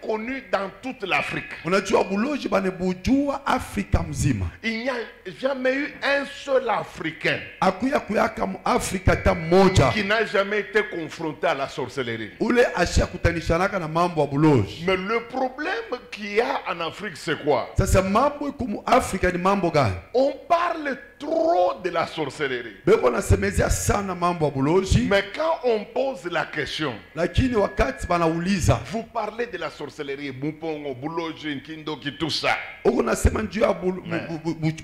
connu dans toute l'Afrique. Unajua buloji banebujua Afrika mzima. Il n'y a jamais eu un seul Africain Akuya kuyaka mu Afrika ta moja qui n'a jamais été confronté à la sorcellerie. ule ashia kutanishanaka na mambo ya buloji. Mais le problème qu'il y a en Afrique, c'est quoi? Sasa mambo iko mu Afrika ni mambo gani? On parle trop de la sorcellerie. Beko nasemezia sana mambo ya buloji, Mais quand on pose la question, lakini wakati banauliza vous parlez de la sorcellerie, Mupongo, Buloji, Kindoki, tout ça. uko nasema njuu ya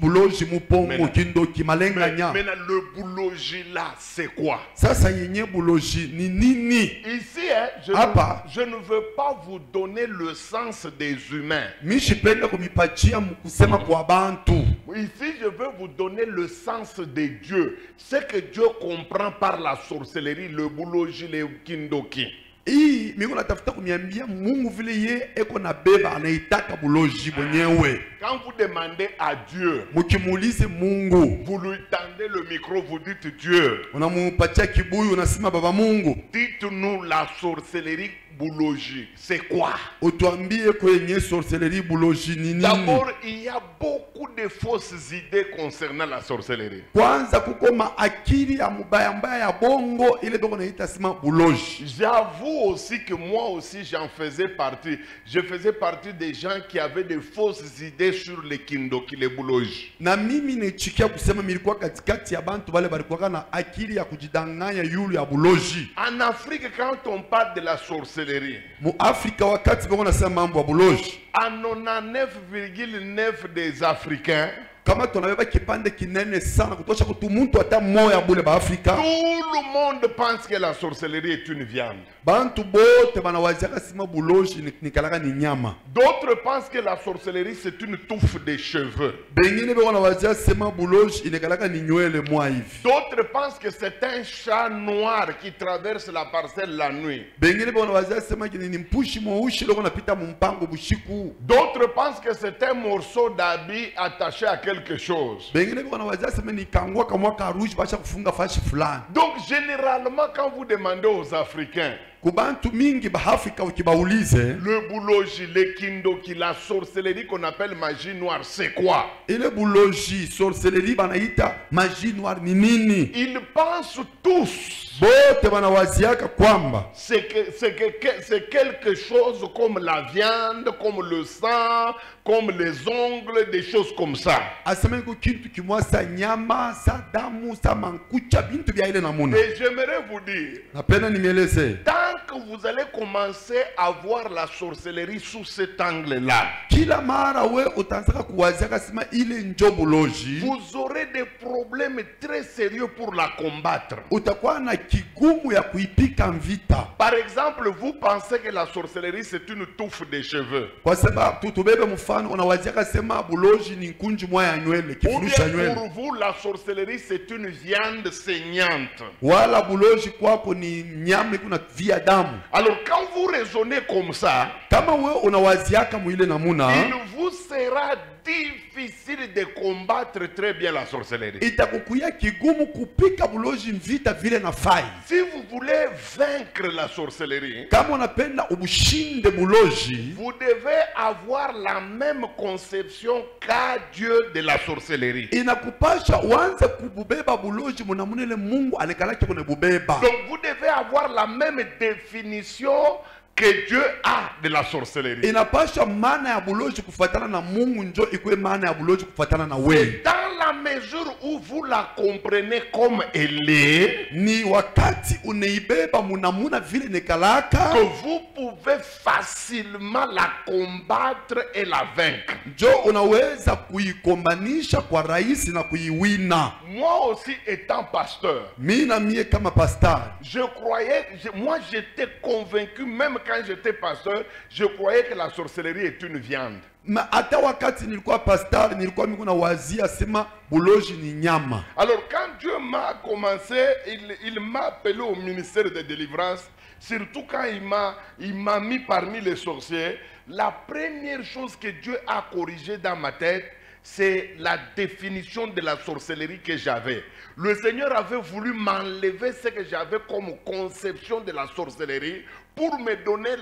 buloji mupongo kindoki malenganya. Maintenant, le Buloji là, c'est quoi? Sasa yenye buloji ni nini? Ici, je ne veux pas vous donner le sens des humains. Mishipenda kumipachia mkusema kwa bantu. Ici, je veux vous donner le sens de Dieu. Ce que Dieu comprend par la sorcellerie, le Buloji, le Kindoki. Hii mimi natafuta kuniambia Mungu vile ye eko na beba anaitaka buloji mwenyewe. Quand vous demandez à Dieu, Mukimuulize Mungu, vous lui tendez le micro, vous dites Dieu, unamupatia kibuyu unasema baba Mungu, dites-nous la sorcellerie Buloji, c'est quoi? utuambie kwenye sorcellerie buloji ni nini? D'abord, il y a beaucoup de fausses idées concernant la sorcellerie. Kwanza kuko maakili ya mubaya mbaya ya bongo ile beko naita sima buloji. J'avoue aussi que moi aussi j'en faisais partie. Je faisais partie des gens qui avaient de fausses idées sur les kindoki, les buloji. Na mimi nechikia kusema milikuwa katikati ya bantu bale balikuwa na akili ya kujidanganya yulu ya buloji. En Afrique, quand on parle de la sorcellerie, Mu Afrika wakati beko nasema mambo ya buloji, à 99,9 des Africains, kama tunabeba kipande kinene sana kutosha kutu muntu hata moya bule ba Afrika, tout le monde pense que la sorcellerie est une viande. bantu bote banawazia sima buloji nikalaka ni nyama. D'autres pensent que la sorcellerie c'est une touffe de cheveux. Bengine beko nawazia sima buloji inekalaka ni nywele mwa hivi. D'autres pensent que c'est un chat noir qui traverse la parcelle la nuit. Bengine beko nawazia sima ni mpushi mweushi loko napita mumpango bushiku. D'autres pensent que c'est un morceau d'habit attaché à quelque chose. Bengine beko nawazia sima ni kangwa kamwa karuji basha kufunga fashi fulani. Donc généralement quand vous demandez aux Africains, Kubantu mingi ba Afrika ukibaulize, le buloji, le kindoki, la sorcellerie qu'on appelle magie noire, c'est quoi? ile buloji sorcellerie banaita magie noire ni nini? Ils pensent tous Bote banawaziaka kwamba c'est quelque chose comme la viande, comme le sang, comme les ongles, des choses comme ça. asema iko kintu kimwa sa nyama sa damu sa mankucha bintu bya ile namuna. Et j'aimerais vous dire, Napenda nimeleze, tant que vous allez commencer à voir la sorcellerie sous cet angle-là, kila mara we utaanzaka kuwaziaka sema ile njo buloji, vous aurez des problèmes très sérieux pour la combattre. utakuwa na kigumu ya kuipika vita. Par exemple, vous pensez que la sorcellerie c'est une touffe de cheveux. Kwa sababu tubebe mfano unawaziaka sema buloji ni nkunji mwa ya nywele, Ou kifurushi ya bien nywele. pour vous, la sorcellerie c'est une viande saignante. Wala buloji kwako ni nyama kuna via damu. Alors quand vous raisonnez comme ça, Kama we unawaziaka mwile namuna, il vous sera difficile de combattre très bien la sorcellerie. itakukuya kigumu kupika buloji vita vile na fai. Si vous voulez vaincre la sorcellerie, Kama unapenda ubushinde buloji, vous devez avoir la même conception qu'a Dieu de la sorcellerie. inakupasha uanze kububeba buloji munamunele Mungu alekalake kune bubeba. Donc vous devez avoir la même définition que Dieu a de la sorcellerie. Inapasha maana ya buloji kufatana na Mungu njo ikuwe maana ya buloji kufatana na wewe. Dans la mesure où vous la comprenez comme elle est, Ni wakati uneibeba munamuna vile nekalaka, que vous pouvez facilement la combattre et la vaincre. njo unaweza kuikombanisha kwa rahisi na kuiwina. Moi aussi étant pasteur, Mina mie kama pastor, moi j'étais convaincu, même quand j'étais pasteur, je croyais que la sorcellerie est une viande. hata wakati nilikuwa pastor nilikuwa mimi kuna wazia sema buloji ni nyama. Alors quand Dieu m'a commencé, il m'a appelé au ministère de délivrance, surtout quand il m'a mis parmi les sorciers. La première chose que Dieu a corrigée dans ma tête, c'est la définition de la sorcellerie que j'avais. Le Seigneur avait voulu m'enlever ce que j'avais comme conception de la sorcellerie pour me donner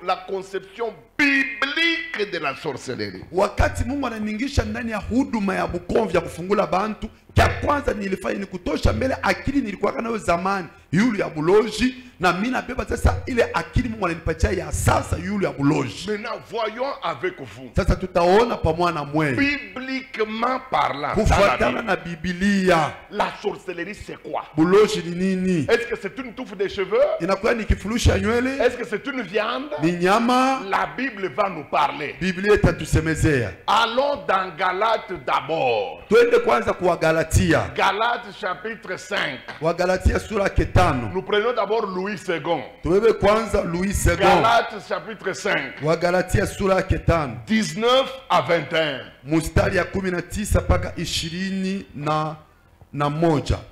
la conception biblique de la sorcellerie. Wakati Mungu ananingisha ndani ya huduma ya bukomvi ya kufungula bantu, kia kwanza nilifanya ni kutosha mbele akili nilikuwa nayo zamani yule ya buloji, na mimi nabeba sasa ile akili Mungu ananipatia ya sasa yule ya buloji. Maintenant voyons avec vous. Sasa tutaona pamoja na mwe Bibliquement parlant, kufuatana na Biblia, la sorcellerie c'est quoi? buloji ni nini? Est-ce que c'est une touffe de cheveux? Inakuwa ni kifulusha nywele? Est-ce que c'est une viande? Ni nyama? La Bible va nous parler. Biblia itatusemezea. Allons dans Galates d'abord. Twende kwanza kwa Galatia. Galates chapitre 5. Wa Galatia sura 5. Nous prenons d'abord Louis II. Tubebe kwanza Louis II. Galates chapitre 5. Wa Galatia sura 5. 19 à 21. Mustari ya 19 mpaka 21.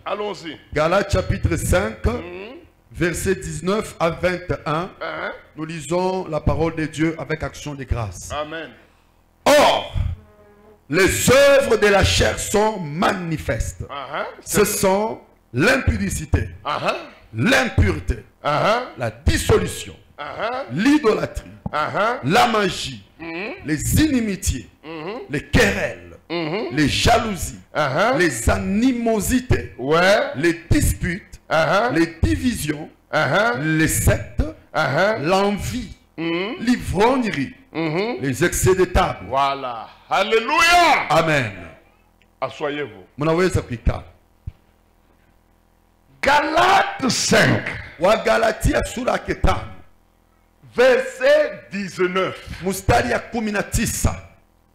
Allons-y. Galates chapitre 5, verset 19 à 21. Nous lisons la parole de Dieu avec action de grâce. Amen. Or, les œuvres de la chair sont manifestes. Ce sont l'impudicité, l'impureté, la dissolution, l'idolâtrie, la magie, les inimitiés, les querelles, les jalousies, les animosités, les disputes, les divisions, les sectes, l'envie, l'ivrognerie, les excès de table. Voilà. Alléluia. Amen. Asseyez-vous. Munaweza kuikaa. Galates 5. Wa Galatia sura 5. Verset 19 Mustari ya 19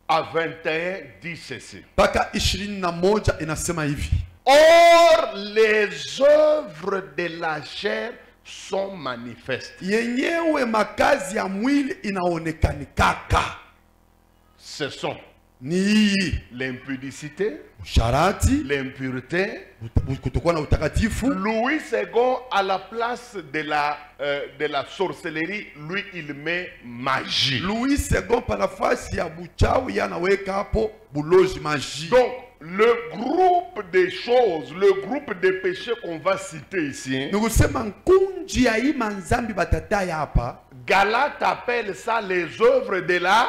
à 21 dit ceci. mpaka 21 inasema hivi. Or, les œuvres de la chair sont manifestes. Yenyewe makazi ya mwili inaonekanikaka. Ce sont Ni l'impudicité, usharati, l'impureté. kutokuwa na utakatifu. Louis II, à la place de la sorcellerie, lui, il met magie. Louis II pa nafasi ya buchawi yanaweka hapo buloji, magie. Donc, le groupe de choses, le groupe de péchés qu'on va citer ici, Nikusema nkunji ya hii manzambi batataya hapa, Galate appelle ça les œuvres de la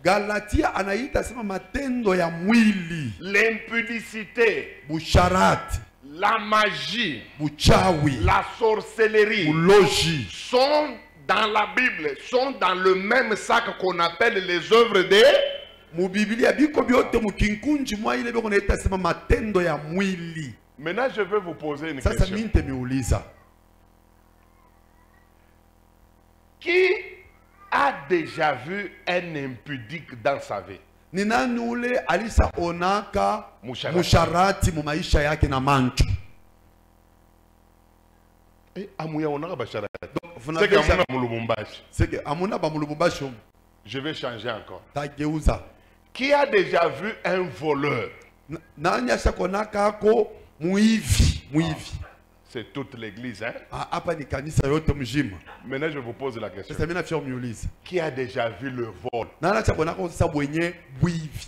Galatia anaita sema matendo ya mwili, l'impudicité, busharati, la magie, buchawi, la sorcellerie, buloji, sont dans la Bible, sont dans le même sac qu'on appelle les œuvres de... mu Biblia biko byote mukinkunji mwa ile biko naita sema matendo ya mwili. Maintenant, je vais vous poser une Sasa question. mimi nitemiuliza, Qui a déjà vu un impudique dans sa vie? ni nani ule alisa onaka Musharati. musharati mu maisha yake na mancho? Amouya onaka basharati. Vous C'est n'avez que jamais- amuna mulubumbashi. C'est que amuna ba mulubumbashi omu. Je vais changer encore. Tageuza. Qui a déjà vu un voleur? Nani ashakonaka ako muivi, muivi. C'est toute l'église, hein? Hapa ni kanisa yote mjima. Maintenant, je vous pose la question. Sasa mimi nafia miuliza. Qui a déjà vu le vol? Nani ashakonaka sasa bwenye buivi?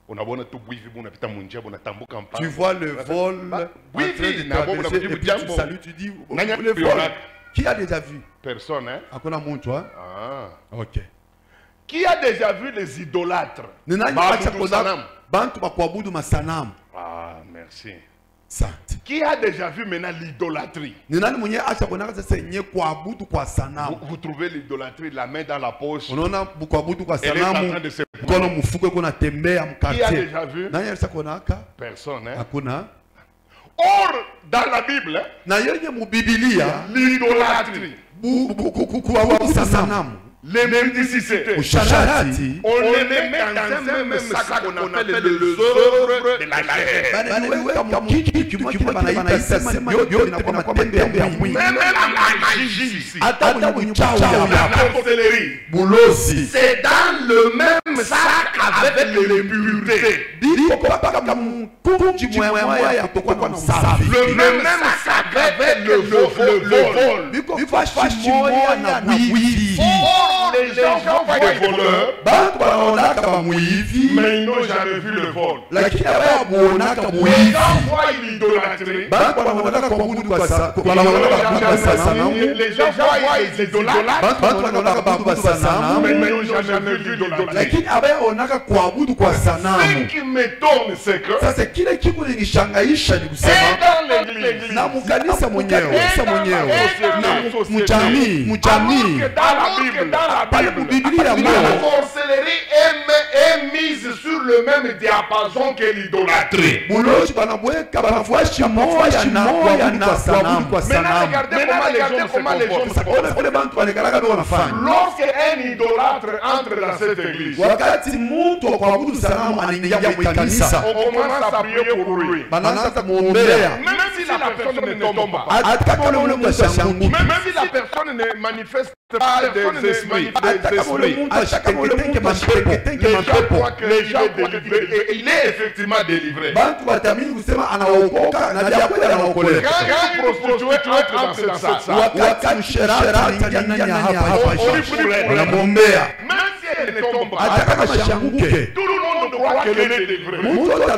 Unabona tu bwivi bunapita munjia bunatambuka mpaka. Tu vois le vol en train Oui, de oui, nabo traverser, et puis tu jambo. salues, tu dis Nanya le vol. Yonaka. Qui a déjà vu? Personne, hein? Hakuna mtu, hein? Ah. Ok. Qui a déjà vu les idolâtres? Ni nani Baabudu ashakonaka sanamu. bantu bakuabudu masanamu? Ah, merci. Asante. Qui a déjà vu maintenant l'idolâtrie? Ni nani mwenye ashakonaka sasa yenye kuabudu kwa sanamu? Vous trouvez l'idolâtrie, la main dans la poche. Unaona kuabudu kwa Elle est en sanamu, train de se... mkono mfuko kuna tembea Qui a mkartie. déjà vu? Nani ashakonaka? Personne, hein? Hakuna. Or, dans la Bible, hein, Na yenye mu Biblia l'idolâtrie, kuabudu sanamu, l'impudicité, usharati, on les met dans un même sac qu'on appelle les œuvres de la chair. baliweka mkitu kimoja banaita sema yote inakuwa matendo ya mwili. Même la magie ici, Hata mwenye uchawi la sorcellerie, bulozi c'est dans le même sac avec l'impureté. biko mpaka mkunji mwaya ya kutokuwa na usafi. Le même sac avec le vol. Biko fashi moya na wivi. Or, les gens vont des voleurs, bantu banaonaka bamwivi mais ils n'ont jamais vu le vol. lakini abaya kuonaka Les mwivi gens voient l'idolâtrie. bantu banaonaka kuabudu kwa sanamu Les gens voient les idolâtres, bantu banaonaka kuabudu kwa sanamu mais ils n'ont jamais vu l'idolâtrie. lakini abaya onaka kuabudu kwa Ce sanamu. qui m'étonne, c'est que Sasa kile kitu nilishangaisha ni et kusema dans l'église, na mukanisa mwenyewe na mujamii alors que dans la pale Bible, mubiblia la mo sorcellerie est mise sur le même diapason que l'idolâtrie. buloji banabweka banafuashi moya na kuabudu kwa sanamu. Maintenant, regardez comment les gens se Sasa ona comportent. vile bantu banakalaka ndio wanafanya Lorsqu'un idolâtre entre dans cette église, wakati mtu wa kuabudu sanamu anaingia mwikanisa on commence à prier pour lui. banaanza kumwombea Même si la personne ne tombe pas, hata kama ule mtu ashanguki même si la personne ne manifeste pas des esprits, hata kama ule mtu ashaketenge croient mapepo que les gens croient délivré et il est effectivement délivré. bantu batamini kusema anaokoka na dia kweli anaokoleka. Quand une prostituée entre dans cette salle, Wakati msherati anaingia ndani ya hapa wanamwombea même si elle ne tombe pas, hata kama shanguke tout le monde croit qu'elle est délivrée. mtu yote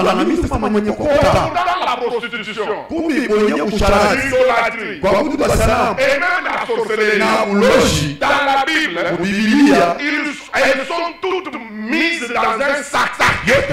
anaamini kama mwenye kuokoka Dans la prostitution, kumbe mwenye kusharati l'idolâtrie kwa kuabudu kwa sanamu et même la sorcellerie, na uloji dans la Bible, Biblia elles sont toutes mises dans un sac.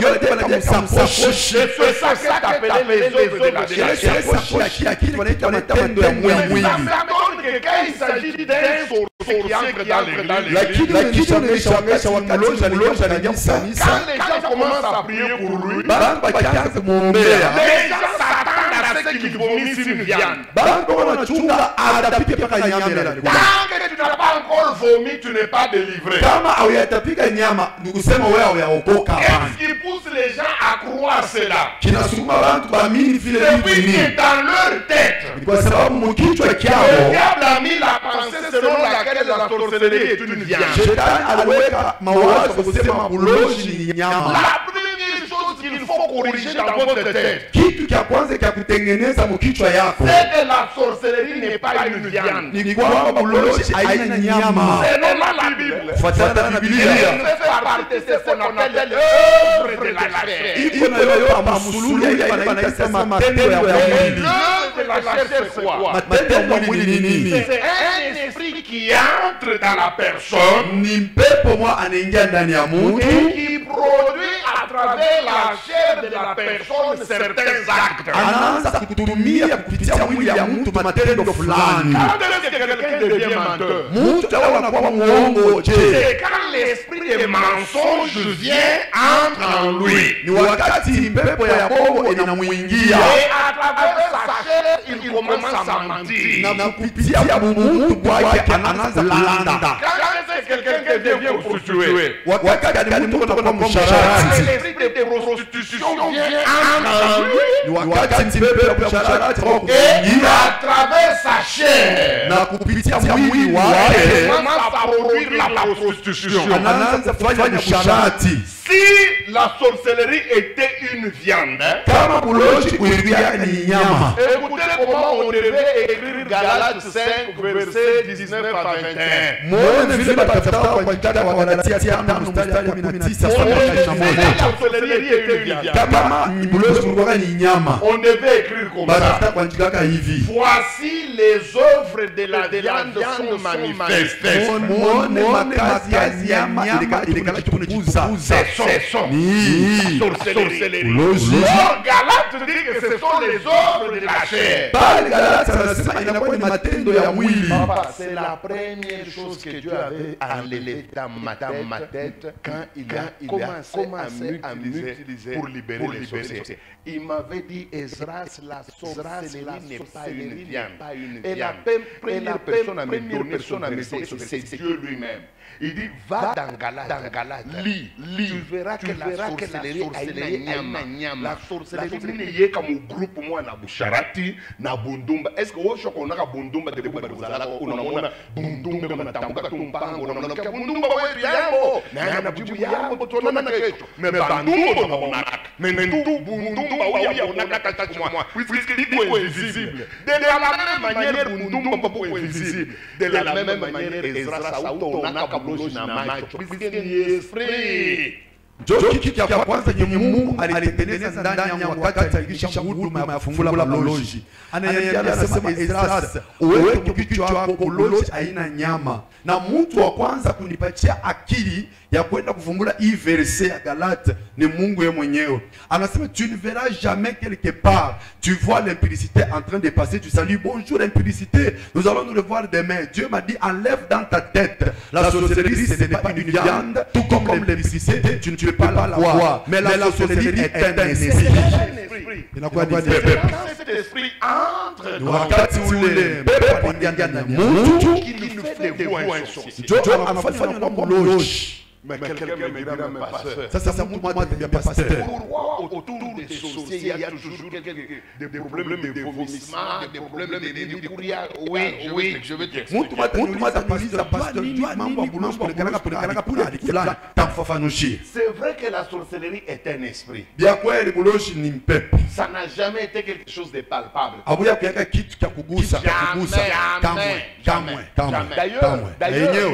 yote wanajaza msakoshi. Et ce sac est appelé les œuvres de la Ile chair. sakoshi ya kile wanaita matendo ya mwili. Ça m'étonne que quand il s'agit d'un sorcier qui entre dans l'église, Lakini nishangaisha wakati mloji anaingia kanisa quand les gens commencent à prier pour lui, bantu bakianza kumwombea les gens s'attendent à ce qu'il vomisse une viande. bantu wanachunga atapika mpaka nyama ile. Tant que tu n'as pas encore vomi, tu n'es pas délivré. Kama hauyatapika nyama ni kusema wewe hauyaokoka. Qu'est-ce qui pousse les gens à croire cela? Kinasukuma bantu baamini vile Depuis vitu que nini? dans leur tête, Ni kwa sababu mkichwa le kyao diable a mis la pensée selon laquelle la sorcellerie est une viande. shetani aliweka mawazo kusema uloji ni nyama. La première chose qu'il faut corriger dans votre tête, Kitu cha kwanza cha kutengeneza mkichwa yako c'est que la sorcellerie n'est pas une viande. ni kwamba uloji haina nyama. Selon la Bible, Fuatana na Biblia elle fait partie de ce qu'on appelle l'œuvre de la chair. iko na yoyo amasululu ile wanaita matendo ya Et mwili. l'œuvre de la chair, c'est quoi? Matendo ya mwili ni nini? C'est un esprit qui entre dans la personne Ni mpepo mwa anaingia ndani ya mtu et qui produit à travers la chair de la personne certains actes. anaanza kutumia kupitia mwili ya mtu matendo fulani. Quand est-ce que quelqu'un devient menteur? Mtu anakuwa muongo. Je, C'est quand l'esprit de mensonge vient, entre en lui. ni wakati mpepo ya bongo inamuingia Et à travers sa chair, il commence à mentir. na kupitia mtu bwake anaanza kulanda. Quand est-ce que quelqu'un devient prostitué? Wakati gani mtu anakuwa Quand msharati? l'esprit de prostitution vient, entre en lui. Ni wakati mpepo ya msharati Et kuingia à travers sa chair, na kupitia mwili il wake commence à produire la prostitution. anaanza kufanya msharati. Si la sorcellerie était une viande, Kama buloji kuingia ni nyama, écoutez comment on devait écrire Galates 5, versets 19 à 21. muone vile batafuta kwa kitabu wa Wagalatia 5 mstari wa 19 On mpaka devait, si 21. la sorcellerie était une viande, Kama buloji kulikuwa ni nyama, on devait écrire comme ça. batafuta kwa kitabu hivi. Voici les œuvres de la viande sont manifestes. Muone makazi ya nyama ilikala kupuza. Ni Sorcellerie. ulozi. Or, Galates dit que ce sont les œuvres de la chair. Pale Galata anasema inakuwa ni matendo ya mwili. Papa, c'est la première chose que Dieu avait enlevée dans ma tête quand il a commencé à m'utiliser pour libérer les sorciers. Il m'avait dit, Esdras, la sorcellerie n'est pas une viande. Et la première personne à me donner, c'est Dieu lui-même. Il dit, va dans Galate, lis, verras que la sorcellerie haina nyama. La sorcellerie ni ye comme groupe moi na busharati na bundumba. Est-ce que wo shoko na bundumba de buzala unamona bundumba na tambuka tumpango na mloka bundumba wetu yambo na bujibu yambo tona na kesho me bandumba na bonaka me ndu bundumba uya bonaka tatu moi puisque liko invisible de la même manière bundumba po invisible de la même manière Ezra sauto na kabloji na macho puisque ni esprit. Kitu cha kwanza yenye Mungu alitengeneza ndani ya wakati aligisha huduma ya kufungula baloji. Anasema Ezra, uweke kichwa chako baloji haina nyama. Na mtu wa kwanza kunipatia akili ya kwenda kufungula hii verset ya Galate ni Mungu yeye mwenyewe. Anasema tu ne verras jamais quelque part. Tu vois l'impudicité en train de passer, tu salues bonjour impudicité. Nous allons nous revoir demain. Dieu m'a dit enlève dans ta tête. La sorcellerie ce n'est pas une viande, tout comme l'impudicité, tu ne peux pas la voir. Mais la sorcellerie est un esprit. Il a quoi dire? Cet esprit entre dans wakati ule pepo ndiana mtu qui nous fait de vous un sorcier. Dieu anafanya na mloji. Mais quelqu'un me dira, mais pasteur. Ça m'a dit, pasteur. Autour des sorciers, il y a toujours des problèmes de vomissement, des problèmes de courir. Oui, je vais t'expliquer. C'est vrai que la sorcellerie est un esprit. Ça n'a jamais été quelque chose de palpable. D'ailleurs,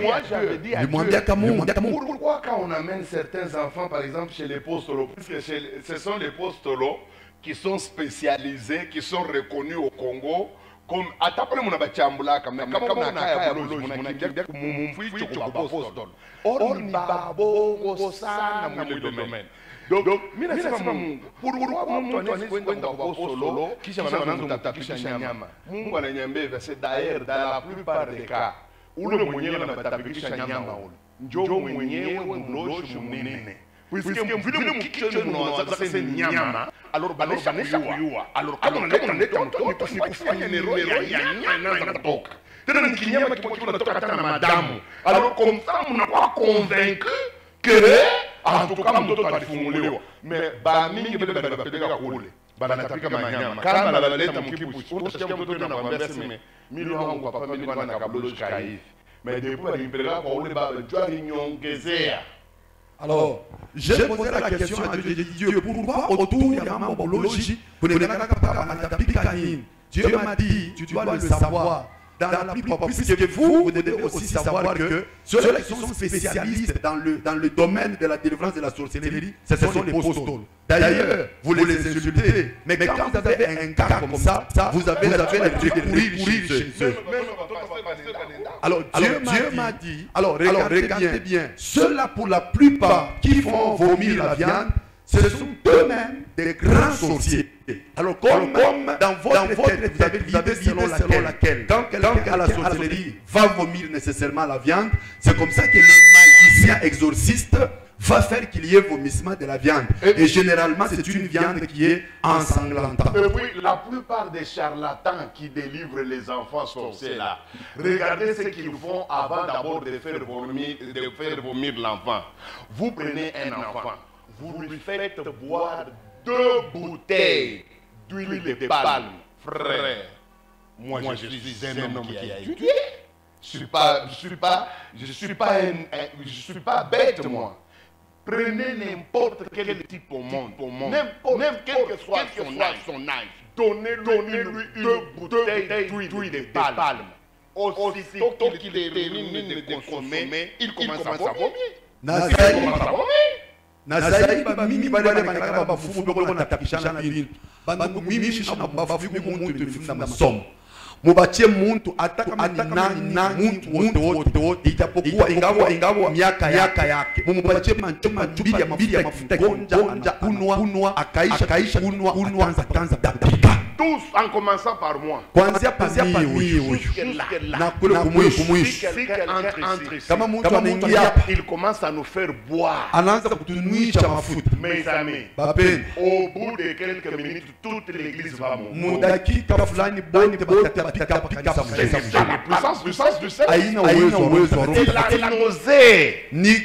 moi j'avais dit à Dieu, pourquoi quand on amène certains enfants, par exemple chez les postolos, puisque ce sont les postolos qui sont spécialisés, qui sont reconnus au Congo, comme atapole mon abachambula quand même, comme on a kaya boloji, mon akidia mon fils tu apostol. Or ni babo sana mwile domaine. Donc, mina sema Mungu, pourquoi mtu anaweza kwenda kwa apostolo kisha wanaanza kumtapisha nyama? Mungu ananiambia verset d'ailleurs dans la plupart des cas, ule mwenyewe anatapikisha nyama ule. Njoo mwenyewe mloji munene. Puisque vile mkicho mnaanza kusema nyama, alors banesha kuyua. Alors kama unaleta mtoto ni kufanya nero ya nyama inatoka. Tena ni kinyama kinatoka hata na madamu. Alors comme ça mnakuwa convaincu que en tout cas mtoto alifunguliwa. Mais ba mingi bale banapeleka kule. Banatapika manyama. Kama analeta mkibushi, utasikia mtoto anakuambia sema mimi wangu hapa mimi nilikuwa na kabloji kaivi. Mais depuis alipeleka kwa ule baba Dieu alinyongezea. Alors, j'ai posé la question à Dieu, pourquoi autour ya mambo boloji kunaonekana kama anatapika nini? Dieu m'a dit, tu dois le savoir. Dans la plupart, puisque vous devez aussi savoir que ceux qui sont spécialistes dans le domaine de la délivrance de la sorcellerie, ce sont les apôtres. D'ailleurs, vous les insultez, mais quand vous avez un cas comme ça, vous avez courir chez eux. Alors Dieu m'a dit, alors regardez bien, ceux-là pour la plupart qui font vomir la viande, ce sont eux-mêmes des grands sorciers. Alors comme dans votre tête, vous avez l'idée selon laquelle quand quelqu'un à la sorcellerie va vomir nécessairement la viande, c'est comme ça que le magicien exorciste va faire qu'il y ait vomissement de la viande. Et généralement, c'est une viande qui est ensanglantante. Et puis, la plupart des charlatans qui délivrent les enfants sorciers là, regardez ce qu'ils font avant d'abord de faire vomir l'enfant. Vous prenez un enfant, vous lui faites boire 2 bouteilles d'huile de palme. Frère, moi je suis un homme qui a étudié. Je suis pas bête moi. Prenez n'importe quel type au monde, n'importe quel que soit son âge, donnez-lui une bouteille d'huile de palme. Aussitôt qu'il termine de consommer, il commence à vomir. Nazari mimi bale banakaka bafufu beko na tapishana vile bandu mimi shi na bafufu muntu mfunda masomo mubatie muntu ataka nani muntu wote itapokuwa ingawa miaka yake mumpatie manchubi ya mafuta konja kunwa akaisha kunwa kanza tapika. Tous, en commençant par moi. kuanzia pamii na kule kumwisho. Si quelqu'un entre ici, Kama mtu anaingia hapa il commence à nous faire boire. anaanza kutunuisha mafuta. Mes amis, Bapeni, au bout de quelques minutes, toute l'église va mourir. mudakika fulani bote batatapika hapa kanisa C'est mzima. la puissance du Seigneur. Haina uwezo wa Roho. C'est la nausée Ni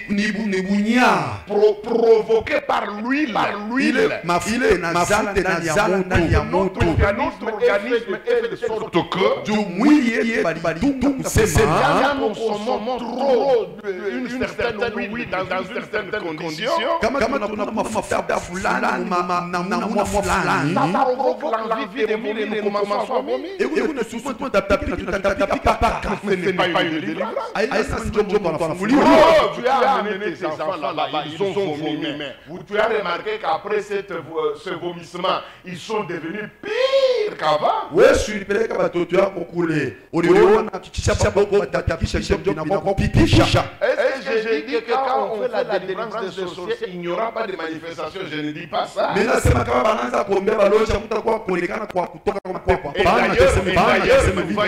bunya. provoquée par l'huile. Ile mafuta inazala ndani ya Notre mtu. organisme est fait de sorte que Juu mwili yetu balitunga kusema quand nous consommons trop une certaine huile dans une certaine condition, kama tunakula mafuta fulani na fulani, ça provoque l'envie de vomir et nous commençons à vomir. hebu na sisi tutatapika paka. Ce n'est pas une délivrance. Haisa ndio mtu anafunguliwa. Oh, tu as amené tes enfants là-bas, ils ont vomi. Mais tu as remarqué qu'après ce vomissement, ils sont devenus pires qu'avant. Wewe ulipeleka watoto wako kule, uliona kisha babo watatakisha ndio vinakupitisha. Est-ce que j'ai dit que quand on fait la délivrance des sorciers, il n'y aura pas de manifestation? Je ne dis pas ça. Mimi nasema kama wanaanza kuombea balosha kutakuwa kuonekana kwa kutoka kwa pepo. Et d'ailleurs,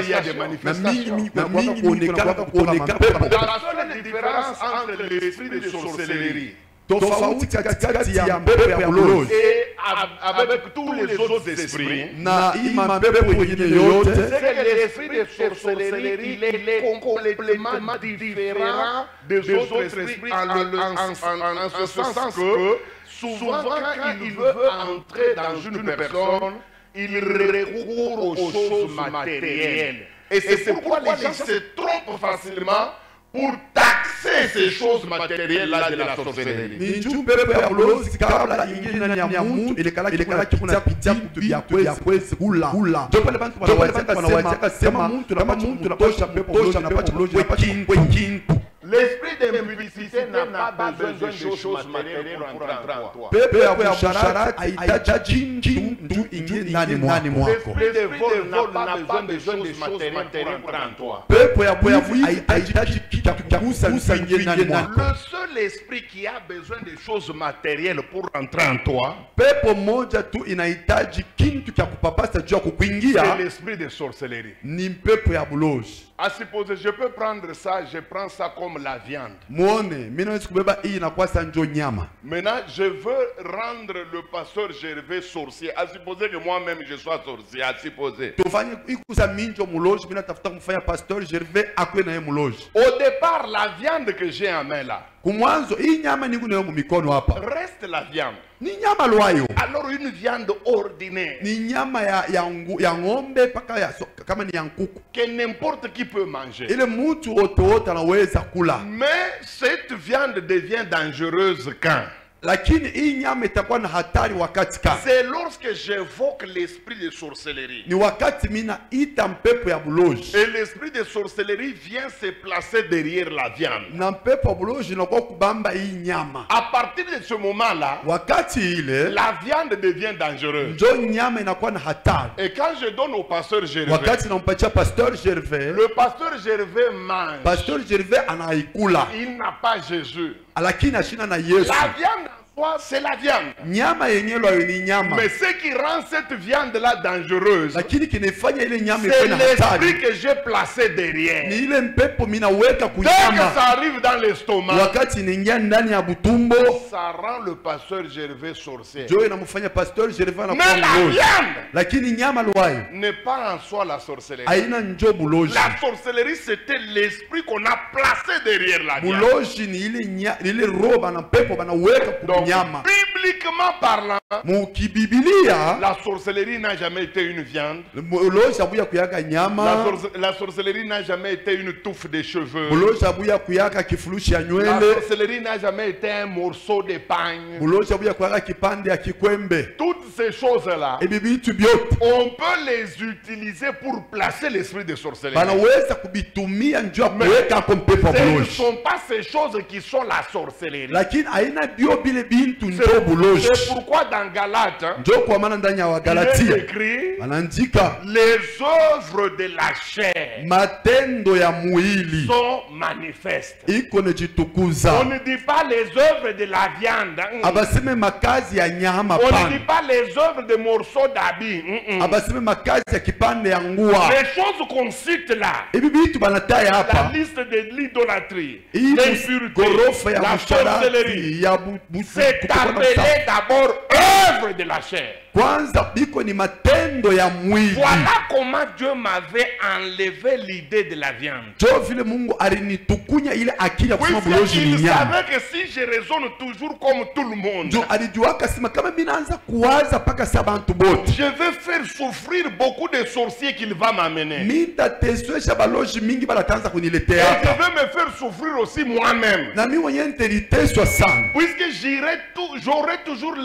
il y a des manifestations. Na mingi kuonekana pepo. La seule différence entre l'esprit de sorcellerie Tofauti katikati ya pepo ya ulozi et avec tous les autres esprits, na hii mapepo wengine yote, c'est que l'esprit de sorcellerie, il est complètement différent des autres esprits en ce sens que souvent quand il veut entrer dans une personne, il recourt aux choses matérielles. Et c'est pourquoi les gens se trompent facilement pour taxer ces choses matérielles-là de la sorcellerie. ni juu pepo ya ulozi kabla ingie ndani ya mtu ile kala kuna pitia vitu vya kwezi kula. Ndio pale bantu wanawazeka sema mtu na mtu anatosha pepo ulozi na pacha ulozi na pacha kintu. L'esprit d'impudicité n'a pas besoin de choses matérielles pour entrer en toi. Pepo ya usharati haihitaji kitu ingie ndani mwako. L'esprit de vol n'a pas besoin de choses matérielles pour entrer en toi. Pepo ya bwevu haihitaji kitu kugusa ingie ndani mwako. Le seul esprit qui a besoin de choses matérielles pour entrer en toi, pepo moja tu inahitaji kitu cha kupapasa juu ya kukuingia, c'est l'esprit de sorcellerie. ni pepo ya bulozi. À supposer, je peux prendre ça, je prends ça comme la viande. Muone, mimi naweza kubeba hii inakuwa sanjo nyama. Maintenant, je veux rendre le pasteur Gervais sorcier. À supposer que moi-même je sois sorcier, à supposer. Tufanye ikuza minjo mulozi, mimi natafuta kumfanya pastor Gervais akwe na yeye mulozi. Au départ, la viande que j'ai en main là, Kumwanzo hii nyama niko nayo mikono hapa. reste la viande. Ni nyama lwayo. Alors une viande ordinaire, Ni nyama ya ng'ombe paka ya kama ni ya nkuku. que n'importe qui peut manger. Ile mtu wote anaweza kula. Mais cette viande devient dangereuse quand? Lakini hii nyama itakuwa na hatari wakati kama. C'est lorsque j'évoque l'esprit de sorcellerie. Ni wakati mina ita mpepo ya bulozi. Et l'esprit de sorcellerie vient se placer derrière la viande. Na mpepo ya bulozi inakuwa kubamba hii nyama. À partir de ce moment-là, Wakati ile la viande devient dangereuse. njo nyama inakuwa na hatari. Et quand je donne au pasteur Gervais, Wakati nampatia pasteur Gervais, le pasteur Gervais mange. pasteur Gervais anaikula. Il n'a pas Jésus. Lakini ashina na Yesu. La viande en soi, c'est la viande. Nyama yenyewe lwayo ni nyama. Mais ce qui rend cette viande-là dangereuse, Lakini kinifanya ile nyama c'est ikuwe na hatari. l'esprit que j'ai placé derrière. Ni ile mpepo minaweka Dès que kunyama. ça arrive dans l'estomac, Wakati inaingia ndani ya butumbo, ça rend le pasteur Gervais sorcier. njo inamfanya pasteur Gervais Mais anakuwa la bulozi. viande Lakini nyama lwayo n'est pas en soi la sorcellerie. haina njo bulozi. La sorcellerie, c'était l'esprit qu'on a placé derrière la viande. Bulozi ni ile roho bana pepo banaweka Donc, kunyama. bibliquement parlant, Mukibibilia la sorcellerie n'a jamais été une viande. bulozi abuya kuyaka nyama. La sorcellerie n'a jamais été une touffe de cheveux. Bulozi abuya kuyaka kifurushi ya La nywele. sorcellerie n'a jamais été un morceau de pagne. Bulozi abuya kuyaka kipande ya kikwembe. Toutes ces choses-là, Ebi bitu byote on peut les utiliser pour placer l'esprit de sorcellerie. banaweza kubitumia njoo ya kuweka hapo mpepo wa Ce ne bulozi. sont pas ces choses qui sont la sorcellerie. Lakini haina bio bile bintu C'est njo bulozi. pourquoi dans Galate, hein, njo kwa maana ndani ya il est Wagalatia écrit wanaandika les œuvres de la chair matendo ya mwili sont manifestes. iko On nejitukuza. ne dit pas les œuvres de la viande. Abaseme makazi ya nyama On ne pana, dit pas les œuvres de morceaux d'habits. abaseme makazi ya kipande ya nguo. Les choses qu'on cite là, Hivi vitu banataya la hapa, liste de l'idolâtrie, hii l'impureté, gorofa ya la sorcellerie, musharati ya c'est appelé d'abord œuvre de la chair. kwanza biko ni matendo ya mwili. Voilà comment Dieu m'avait enlevé l'idée de la viande. Jo vile Mungu alinitukunya ile akili ya kusema buloji ni Puisqu'il nyama. savait que si je raisonne toujours comme tout le monde, Jo alijuaka sema kama mimi naanza kuwaza paka sa bantu bote, je vais faire souffrir beaucoup de sorciers qu'il va m'amener. mitateswesha baloji mingi bataanza Et kuniletea je hapa, vais me faire souffrir aussi moi-même. na mimi mwenyewe niteliteswa sana. Puisque j'aurai toujours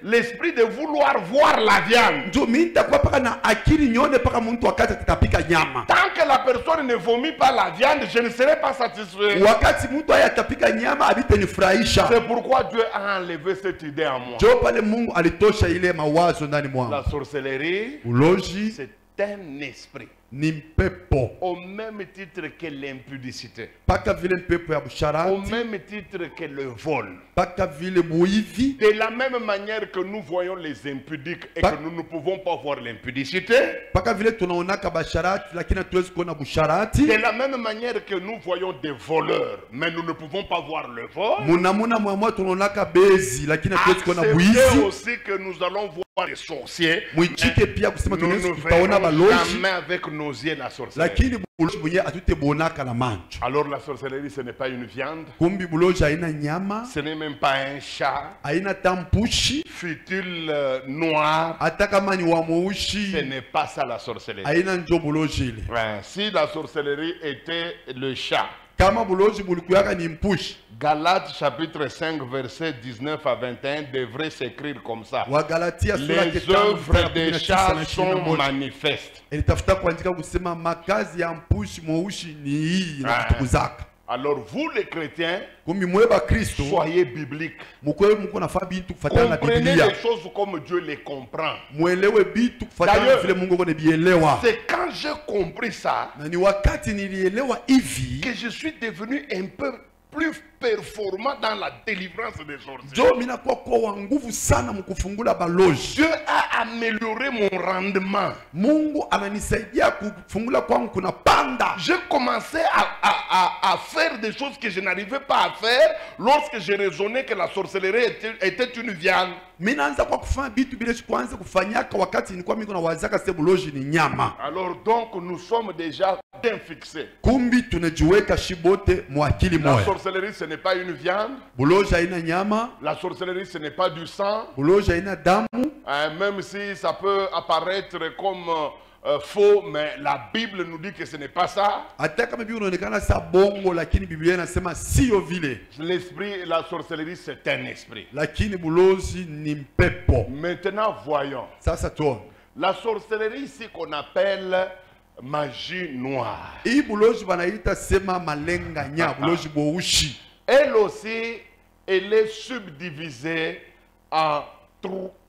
l'esprit de vouloir voir la viande. Jo mimi nitakuwa paka na akili nyone paka mtu wakati atapika nyama. Tant que la personne ne vomit pas la viande, je ne serai pas satisfait. Wakati mtu haya atapika nyama abitanifurahisha. C'est pourquoi Dieu a enlevé cette idée en moi. Jo pale Mungu alitosha ile mawazo ndani La mwangu. sorcellerie, Uloji c'est un esprit. ni mpepo, Au même titre que l'impudicité. paka vile mpepo ya Au busharati, même titre que le vol. paka vile buivi, De la même manière que nous voyons les impudiques et que nous ne pouvons pas voir l'impudicité, paka vile tunaonaka basharati lakini hatuwezi kuona busharati. de la même manière que nous voyons des voleurs, mais nous ne pouvons pas voir le vol, Munamuna mwamwa tunaonaka bezi lakini hatuwezi kuona acceptez buizi. aussi que nous allons voir des sorciers. Mwichike pia kusema Nous tunaweza ne tutaona verrons baloji jamais avec nos yeux la sorcellerie. lakini buloji mwenyewe atutebonaka na mancho. Alors la sorcellerie, ce n'est pas une viande, Kumbi buloji haina nyama, ce n'est même pas un chat, haina tampushi, fut-il noir, hata kama ni wa ce mweushi, n'est pas ça la sorcellerie. haina njo buloji ile. Ouais, si la sorcellerie était le chat, Kama buloji bulikuyaka ni mpushi, Galates chapitre 5 verset 19 à 21 devrait s'écrire comme ça. Wagalatia sura Les ketano œuvres des 19 chats na sont 21. manifestes. Ilitafuta kuandika kusema makazi ya mpushi mweushi ni hii inakutukuzaka. Alors vous les chrétiens, Kumbi mweba Kristo, soyez bibliques. mukwe muko nafaa bitu kufatana na Comprenez Biblia. les choses comme Dieu les comprend. Mwelewe bitu kufatana na D'ailleurs, vile Mungu kone bielewa. C'est quand j'ai compris ça Na ni wakati nilielewa hivi, que je suis devenu un peu plus performant dans la délivrance des sorciers. jo mina kwa wa nguvu sana mkufungula baloji. Dieu a amélioré mon rendement. Mungu ananisaidia kufungula kwangu kuna panda. J'ai commencé à faire des choses que je n'arrivais pas à faire lorsque je raisonnais que la sorcellerie était une viande. Mina anza kwa kufanya bitu bila kwanza kufanyaka wakati nilikuwa miko na wazaka se buloji ni nyama. Alors donc nous sommes déjà bien fixés. Kumbi tunajiweka shibote mwakili La moya. sorcellerie ce n'est pas une viande. Buloji haina nyama, La sorcellerie ce n'est pas du sang. buloji haina damu. Même si ça peut apparaître comme faux, mais la Bible nous dit que ce n'est pas ça. Hata kama Biblia inaonekana sa bongo lakini Biblia inasema sio vile. L'esprit, la sorcellerie c'est un esprit. Lakini bulozi ni mpepo. Maintenant voyons. Sasa tuone. La sorcellerie ici qu'on appelle magie noire. Hii buloji banaita sema malenga nya, buloji bouchi. Elle aussi, elle est subdivisée en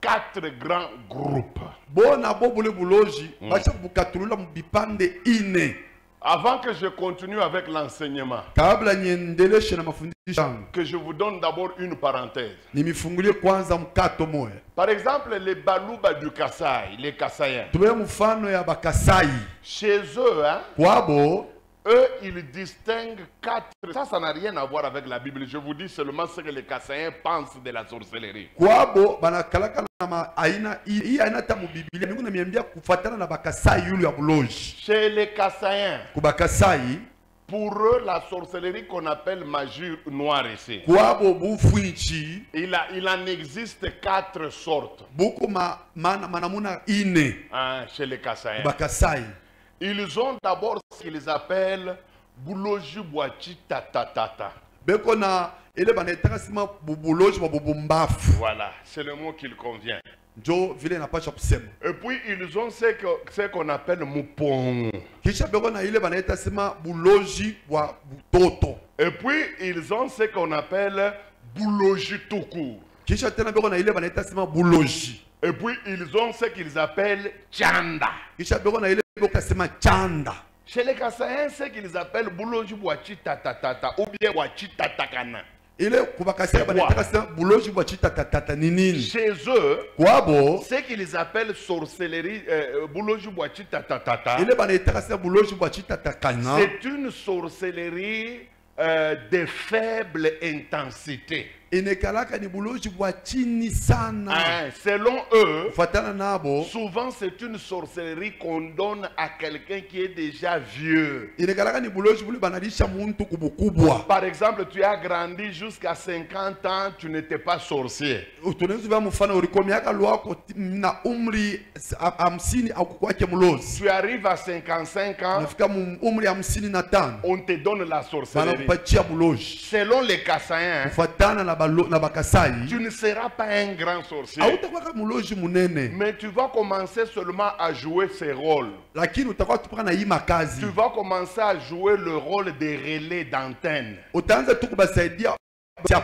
4 grands groupes. Bona bobule buloji, bacha kubukatulula mbipande ine. Avant que je continue avec l'enseignement, Kabla niendeleshe na mafundisho yangu, que je vous donne d'abord une parenthèse. nimifungulie kwanza mkato moya. Par exemple, les Balouba du Kasaï, les Kasaïens, Tuwe mfano ya Bakasai. chez eux, hein, Kwabo, eux, ils distinguent 4. Ça n'a rien à voir avec la Bible. Je vous dis seulement ce que les Kasaïens pensent de la sorcellerie. kwabo banakalaka na aina hii aina ta mu Biblia. Mungu ananiambia kufuatana na Bakasai yule ya buloji. Chez les Kasaïens, Kubakasai, pour eux, la sorcellerie qu'on appelle magie noire ici, kwabo bufuichi, il en existe 4 sortes, buko manamuna ine hein, chez les Kasaïens. Bakasai. Ils ont d'abord ce qu'ils appellent Bouloji Boachi Tatatata. Beko na ele banaitaka sima bubuloji wa bubumbafu. Voilà, c'est le mot qu'il convient. Njo vile napasha kusema. Et puis ils ont ce qu'on appelle Moupon. Kisha beko na ile banaita sima buloji wa butoto. Et puis ils ont ce qu'on appelle Bouloji tout court. Kisha tena beko na ile banaita sema buloji. Et puis ils ont ce qu'ils appellent Tchanda. Kisha beko na ile beko sema chanda. Chez les Kassaïens, ce qu'ils appellent Bouloji Bouachi Tatatata ou bien Bouachi Tatakana. Ile kubakasai banaita sema buloji bwachi tatatata ni nini? Chez eux, Kwabo ce qu'ils appellent sorcellerie Bouloji Bouachi Tatatata, ile banaita sema buloji bwachi tatakana. c'est une sorcellerie de faible intensité. Inekalaka ni buloji bwa chini sana. Selon eux, Fatana nabo souvent c'est une sorcellerie qu'on donne à quelqu'un qui est déjà vieux. inekalaka ni buloji bule banalisha muntu kubukubwa. Par exemple, tu as grandi jusqu'à 50 ans, tu n'étais pas sorcier. Tunaweza vya mfano ulikomiaka lwako na umri 50 au kwake mulozi. Tu arrives à 55 ans, Unafika umri 55 on te donne la sorcellerie. banakupatia buloji. Selon les Kassaïens, Fatana na bakasai tu ne seras pas un grand sorcier, hautakuwa kama muloji munene, mais tu vas commencer seulement à jouer ce rôle. lakini utakuwa tupaka na hii makazi. Tu vas commencer à jouer le rôle de relais d'antenne. Utaanza tu kubasaidia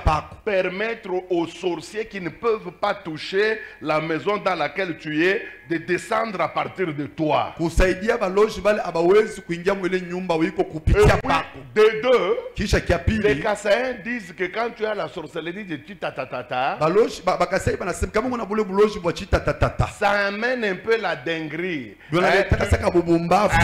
pako. Permettre aux sorciers qui ne peuvent pas toucher la maison dans laquelle tu es de descendre à partir de toi. Kusaidia baloji bale abawezi kuingia mwele nyumba wiko Et kupitia puis, pako. de deux, Kisha kia les pili Kassaïens disent que quand tu as la sorcellerie de Titatatata, baloji bakasai banasema kama mwana bule buloji bwa chita tatata. ça amène un peu la dinguerie. Bunaletaka saka bubumbafu.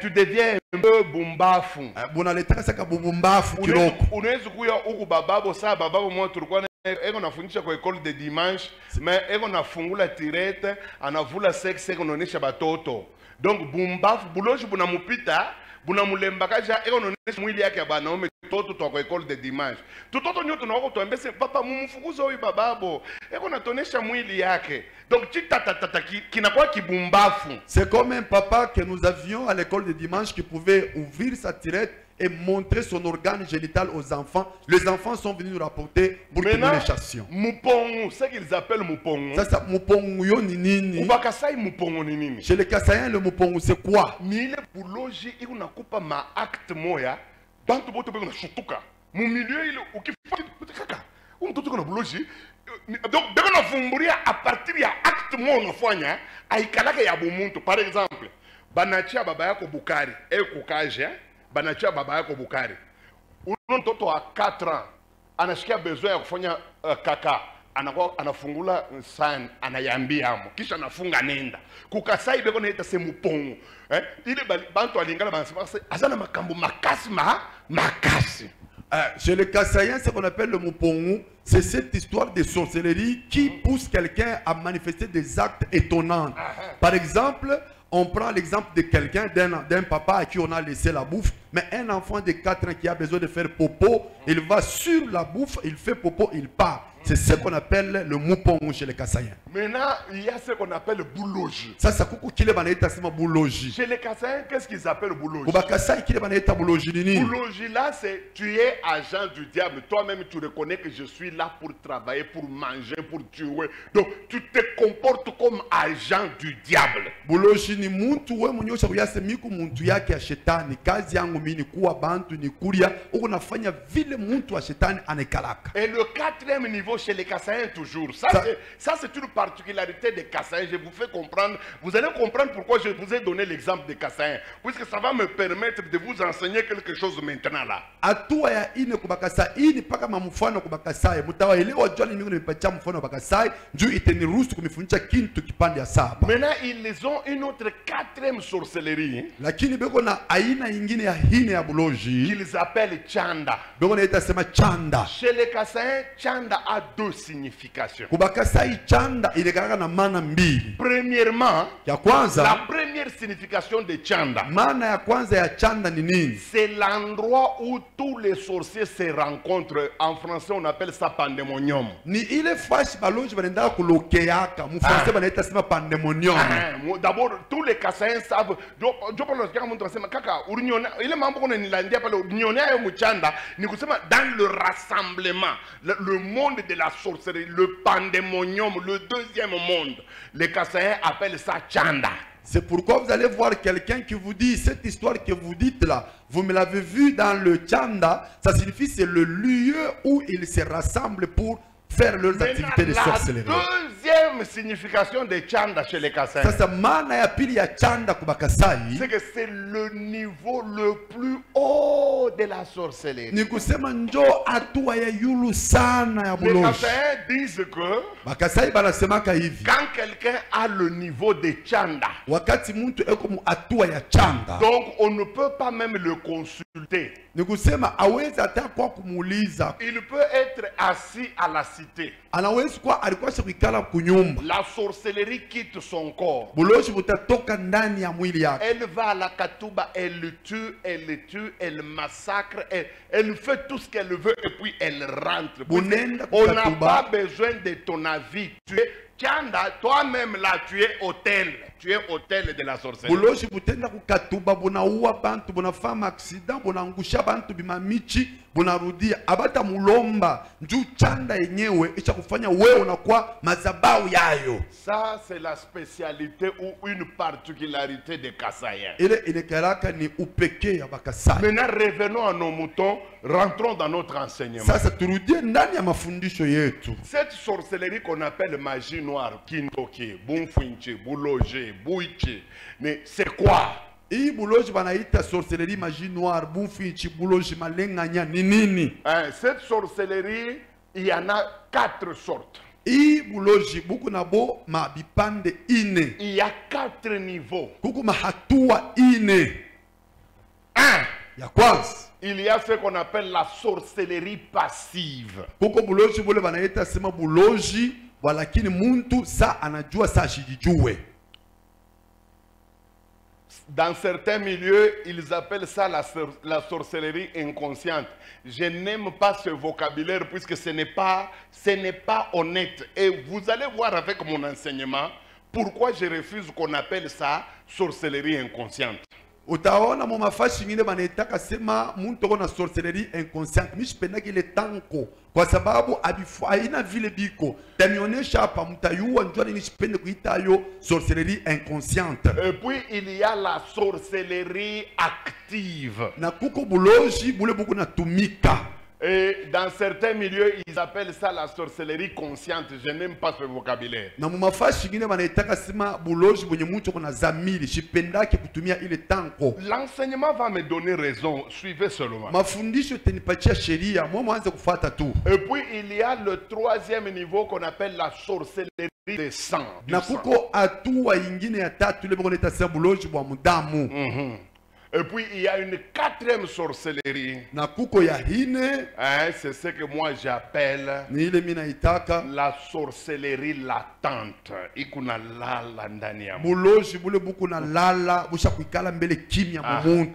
Tu deviens un peu bumbafu. Bunaletaka saka bubumbafu kiroko. Unaweza kuya huku bababo saa bababo mwa tulikuwa eko nafundisha kwa école de dimanche, mais eko nafungula tirete, anavula sexe eko naonesha batoto. Donc bumbafu buloji bunamupita, bunamulembaka ja eko naonesha mwili yake ya banaume toto kwa école de dimanche. Tutoto nyoto na wako tuambese papa mumfukuze huyu bababo. Eko natonesha mwili yake. Donc titatatata kinakuwa kibumbafu. C'est comme un papa que nous avions à l'école de dimanche qui pouvait ouvrir sa tirette et montrer son organe génital aux enfants. Les enfants sont venus nous rapporter pour que nous les chassions. Mupongu, ce qu'ils appellent mupongu. Ça, ça, mupongu yo ni nini? Ubakasai mupongu ni nini? Chez les Kassaïens, le mupongu c'est quoi? Ni ile buloji iko nakupa ma acte moya, bantu bote beko na shutuka. Mu milieu ile ukifanya kaka. Mtoto kuna buloji. Donc beko na vumburia à partir ya acte moya unafanya, aikalaka ya bumuntu. Par exemple, banachia baba yako Bukari, kukaje, banachia baba yako Bukari. Uno mtoto wa 4 ans anashikia besoin ya kufanya kaka, anafungula sahani anayambia amo kisha anafunga nenda kukasai beko naita se mupongo ile bantu alingana banasema azana makambo makasi makasi. Chez les Kassaïens, ce qu'on appelle le mupongu, c'est cette histoire de sorcellerie qui pousse quelqu'un à manifester des actes étonnants. Par exemple, on prend l'exemple de quelqu'un, d'un papa à qui on a laissé la bouffe, mais un enfant de 4 ans qui a besoin de faire popo, il va sur la bouffe, il fait popo, il part. C'est ce qu'on appelle le mupongu chez les Kassaïens. Maintenant, il y a ce qu'on appelle le bouloji. Ça, c'est coucou qui les banaïta sima bouloji. Chez les Kassaïens, qu'est-ce qu'ils appellent le bouloji? Pour Kassaï qui les banaïta bouloji nini? Bouloji là, c'est tu es agent du diable. Toi-même, tu reconnais que je suis là pour travailler, pour manger, pour tuer. Donc, tu te comportes comme agent du diable. Bouloji ni muntu we mnyosha kuyase miku muntu yake ya shetani. Kazi yangu mimi ni kuwa bantu ni kulia. Uko nafanya vile muntu wa shetani anekalaka. Et le 4e niveau chez les Kassaïens toujours. Ça c'est une particularité des Kassaïens. Je vous fais comprendre. Vous allez comprendre pourquoi je vous ai donné l'exemple des Kassaïens. Puisque ça va me permettre de vous enseigner quelque chose maintenant là. Atua ya ine kubakasa ini paka mamufano kubakasai. Mutawa elewa jwali mingu nimepatia mfano kubakasai. Njuu iteniruhusu kumifundisha kintu kipande ya saba. Maintenant ils ont une autre 4e sorcellerie. Lakini beko na aina ingine ya hine ya buloji. Qu'ils appellent Tchanda. Beko na ita sema chanda. Chez les Kassaïens, Tchanda a 2 significations. Kubakasai chanda ilekalaka na mana mbili. Premièrement, Ya kwanza, la première signification de Tchanda, maana ya kwanza ya chanda ni nini? c'est l'endroit où tous les sorciers se rencontrent. En français, on appelle ça pandemonium. Ni ile fashi baloji banenda kulokeaka. Mufrançais banaita sema pandemonium. D'abord, tous les Kassaïens savent. Je peux leur dire, kaka, il est membre de Nilandia, dans le rassemblement, le monde de la sorcellerie, le pandémonium, le 2e monde. Les Kassaïens appellent ça Tchanda. C'est pourquoi vous allez voir quelqu'un qui vous dit, cette histoire que vous dites là, vous me l'avez vu dans le Tchanda, ça signifie c'est le lieu où ils se rassemblent pour faire leurs activités de La sorcellerie. deuxième signification de Chanda chez les Kassai, Sasa maana ya pili ya chanda kwa Bakasai c'est que c'est le niveau le plus haut de la sorcellerie. ni kusema njo hatua ya yulu sana ya Les buloshi. Kassais disent que Bakasai banasemaka hivi, quand quelqu'un a le niveau de Chanda, wakati mtu eko mu hatua ya chanda, donc on ne peut pas même le consulter. ni kusema awezi hata kwa kumuuliza. Il peut être assis à la cité. Anawezi kuwa alikuwa shikuikala kunyumba, La sorcellerie quitte son corps. buloshi butatoka ndani ya mwili yake. Elle va à la Katouba, elle tue, elle massacre, elle fait tout ce qu'elle veut et puis elle rentre. Bunenda On n'a Katouba. pas besoin de ton avis. Tu es Chanda, toi-même là, tu es hôtel. Tu es hôtel de la sorcellerie. Buloshi butenda kukatuba, bunaua bantu, bunafama accident, bunangusha bantu bimamichi, bunarudia. Abata mulomba, njuu chanda yenyewe, isha kufanya wewe unakuwa mazabau yayo. Ça, c'est la spécialité ou une particularité des Kassaïens. Ile inekaraka ni upekee ya Bakasai. Maintenant, revenons à nos moutons, rentrons dans notre enseignement. Sasa turudie ndani ya mafundisho yetu. Cette sorcellerie qu'on appelle magie noire, Kintoki, Bumfunchi, Bouloge, Bouichi, mais c'est quoi? Hii buloji banaita sorcellerie, magie noire, bufinchi, buloji, malenganya ni nini? Hein, cette sorcellerie, il y en a 4 sortes. Hii buloji buku nabo mabipande ine. Il y a 4 niveaux. Kuku mahatua ine. 1. Ya kwanza, Il y a ce qu'on appelle la sorcellerie passive. kuko buloji bule banaita sema buloji, walakini muntu sa anajua sa shijijue. Dans certains milieux, ils appellent ça la sorcellerie inconsciente. Je n'aime pas ce vocabulaire puisque ce n'est pas honnête. Et vous allez voir avec mon enseignement pourquoi je refuse qu'on appelle ça sorcellerie inconsciente. Utaona mu mafashi ngine banaitaka sema muntu kona sorcellerie inconsciente. Mishipendaki ile tanko kwa sababu haina vile biko. Tamionyesha hapa mtayua njua nini shipende kuita yo sorcellerie inconsciente. Et puis il y a la sorcellerie active. Na kuko buloji bule buku natumika. Et dans certains milieux, ils appellent ça la sorcellerie consciente. Je n'aime pas ce vocabulaire. Na mu mafashi ngine banaitaka sema buloji bunye muntu kona zamili shipendaki kutumia ile tanko. L'enseignement va me donner raison. Suivez seulement. Mafundisho tenipatia sheria, mwa mwanze kufuata tu. Et puis il y a le 3e niveau qu'on appelle la sorcellerie des sang. Na kuko hatua ingine ya tatu ile bako sema buloji bwa mudamu. Et puis il y a une 4e sorcellerie. Na kuko ya hine, Hein, c'est ce que moi j'appelle ni ile mina itaka la sorcellerie latente. Ikuna lala ndani ya buloji bule buku na lala busha kuikala mbele kimya mumuntu.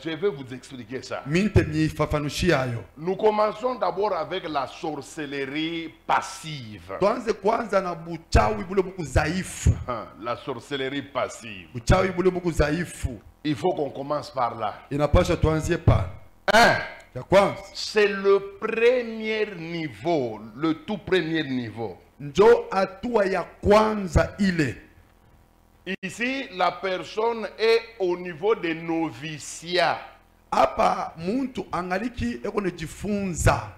Je vais vous expliquer ça. Minte nifafanushia hayo. Nous commençons d'abord avec la sorcellerie passive. Tuanze kwanza na buchawi bule buku zaifu. La sorcellerie passive. Buchawi bule buku zaifu. Il faut qu'on commence par là. Inapasha tuanzie pa. Ya kwanza, C'est le premier niveau, le tout premier niveau. njo hatua ya kwanza ile. Ici, la personne est au niveau des noviciats. Hapa muntu angaliki eko nejifunza.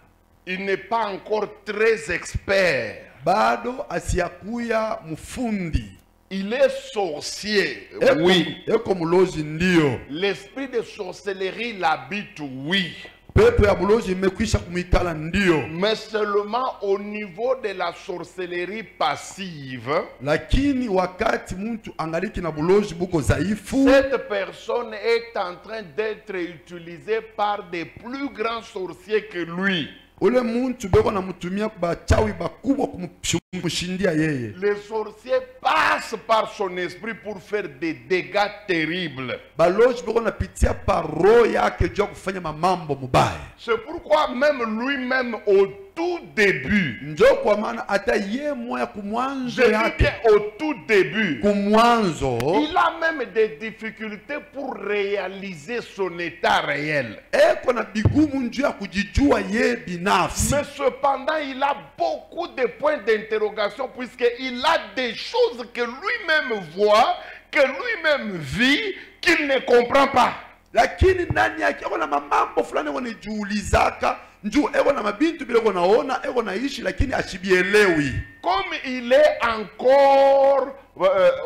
Il n'est pas encore très expert. Bado asiyakuya mufundi. Il est sorcier, Eko, oui. eko muloji ndio. L'esprit de sorcellerie l'habite, oui. Pepo ya buloji imekwisha kumikala ndio. Mais seulement au niveau de la sorcellerie passive, Lakini wakati muntu angaliki na buloji buko zaifu, cette personne est en train d'être utilisée par des plus grands sorciers que lui. ule muntu beko na mutumia bachawi bakubwa kumshindia yeye. Les sorciers passent par son esprit pour faire des dégâts terribles. Baloji beko na pitia paro yake jua kufanya mamambo mubaya. C'est pourquoi même lui-même au tout début, Njo kwa maana hata ye moya kumwanzo je dis yake, bien au tout début, kumwanzo il a même des difficultés pour réaliser son état réel. eko na bigumu nju ya kujijua ye binafsi. Mais cependant, il a beaucoup de points d'interrogation puisqu'il a des choses que lui-même voit, que lui-même vit, qu'il ne comprend pas. Lakini ndani yake kuna mambo fulani wanajiulizaka njuu eko na mabintu bile naona eko naishi lakini ashibielewi. Comme il est encore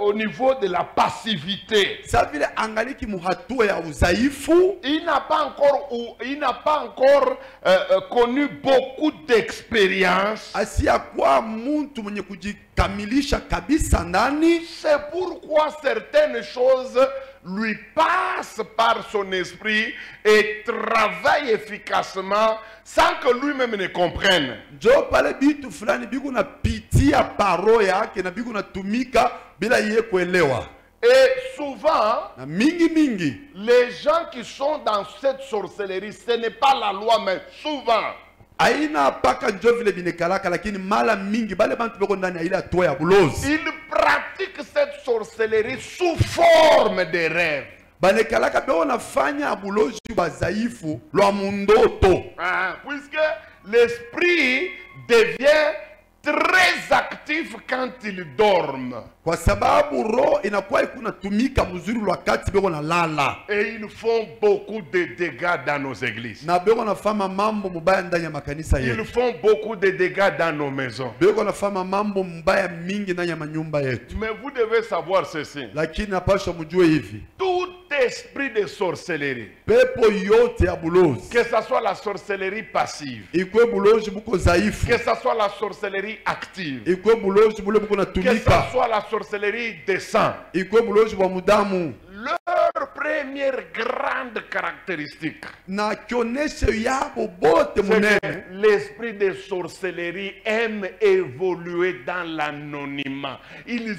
au niveau de la passivité, Sa vile angaliki muhatua ya uzaifu, il n'a pas encore connu beaucoup d'expérience. asia kwa muntu mwenye kujikamilisha kabisa ndani. C'est pourquoi certaines choses lui passent par son esprit et travaillent efficacement sans que lui-même ne comprenne. Njo pale bitu fulani biku na pitia paro yake na biku na tumika bila ye kuelewa. Et souvent, Na mingi les gens qui sont dans cette sorcellerie, ce n'est pas la loi, mais souvent, aina paka njo vile binekalaka, lakini mala mingi bale bantu beko ndani ya ile hatua ya bulozi ils pratiquent cette sorcellerie sous forme de rêve. banekalaka beko nafanya bulozi bazaifu lwa mundoto, Puisque l'esprit devient très actif quand ils dorment. kwa sababu roho inakuwa ikuna tumika mzuri wakati beko na lala, Et ils font beaucoup de dégâts dans nos églises. na beko nafama mambo mubaya ndani ya makanisa Ils yetu, font beaucoup de dégâts dans nos maisons. beko nafama mambo mbaya mingi ndani ya manyumba yetu. Mais vous devez savoir ceci. Lakini napasha mjue hivi, Tout esprit de sorcellerie, pepo yote ya bulozi, que ce soit la sorcellerie passive, ikwe bulozi buko zaifu, que ce soit la sorcellerie active, ikwe bulozi bule buko que ce natumika, soit la sorcellerie des sangs, ikwe bulozi bwa mudamu, leur première grande caractéristique, na kionesho yabo bote c'est munene, que l'esprit de sorcellerie aime évoluer dans l'anonymat. Ils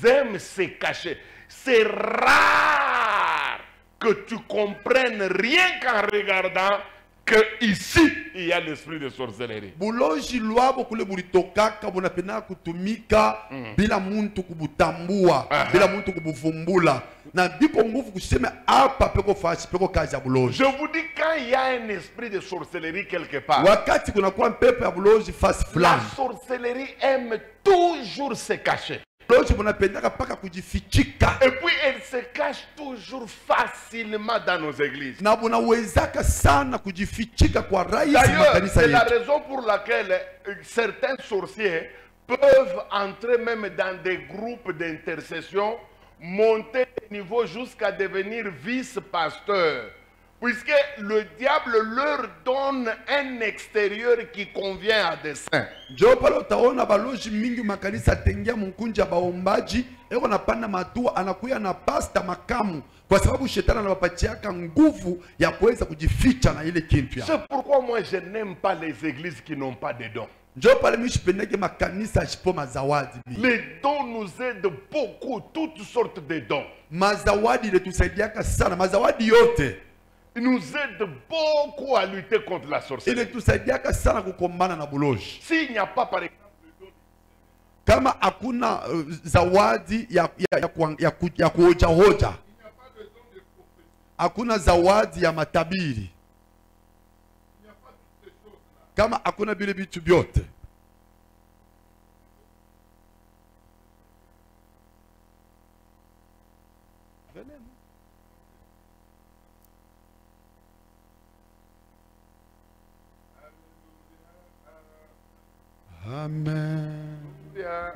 aiment se cacher. C'est rare que tu comprennes rien qu'en regardant que ici il y a l'esprit de sorcellerie. bulozi lwabo kule bulitokaka bunapenda kutumika bila muntu kubutambua, bila muntu kubuvumbula, na biko nguvu kusema hapa peko fasi peko kazi ya bulozi. Je vous dis, quand il y a un esprit de sorcellerie quelque part, Wakati kunakuwa pepo ya bulozi fasi la fulani, sorcellerie aime toujours se cacher. bulozi bunapendaka paka kujifichika, Et puis elle se cache toujours facilement dans nos églises. na bunawezaka sana kujifichika kwa rahisi D'ailleurs, makanisa c'est la yetu. raison pour laquelle certains sorciers peuvent entrer même dans des groupes d'intercession, monter de niveau jusqu'à devenir vice-pasteur. Puisque le diable leur donne un extérieur qui convient à des saints. Njo pale utaona baloji mingi makanisa tengia mkunja baombaji eko napanda matua anakuya na pasta makamu, kwa sababu shetani anawapatiaka nguvu ya kuweza kujificha na ile kintu ya. C'est pourquoi moi je n'aime pas les églises qui n'ont pas de dons. Njo pale mishipendeke makanisa ashipo mazawadi mingi. Les dons nous aident beaucoup, toutes sortes de dons. Mazawadi ile tusaidiaka sana, mazawadi yote Ils nous aident beaucoup à lutter contre la sorcellerie. ile tusaidiaka sana kukombana na buloji. S'il n'y a pas, par exemple, Kama hakuna zawadi ya kuhoja hoja, hakuna zawadi ya matabiri, kama hakuna vile vitu vyote, amen.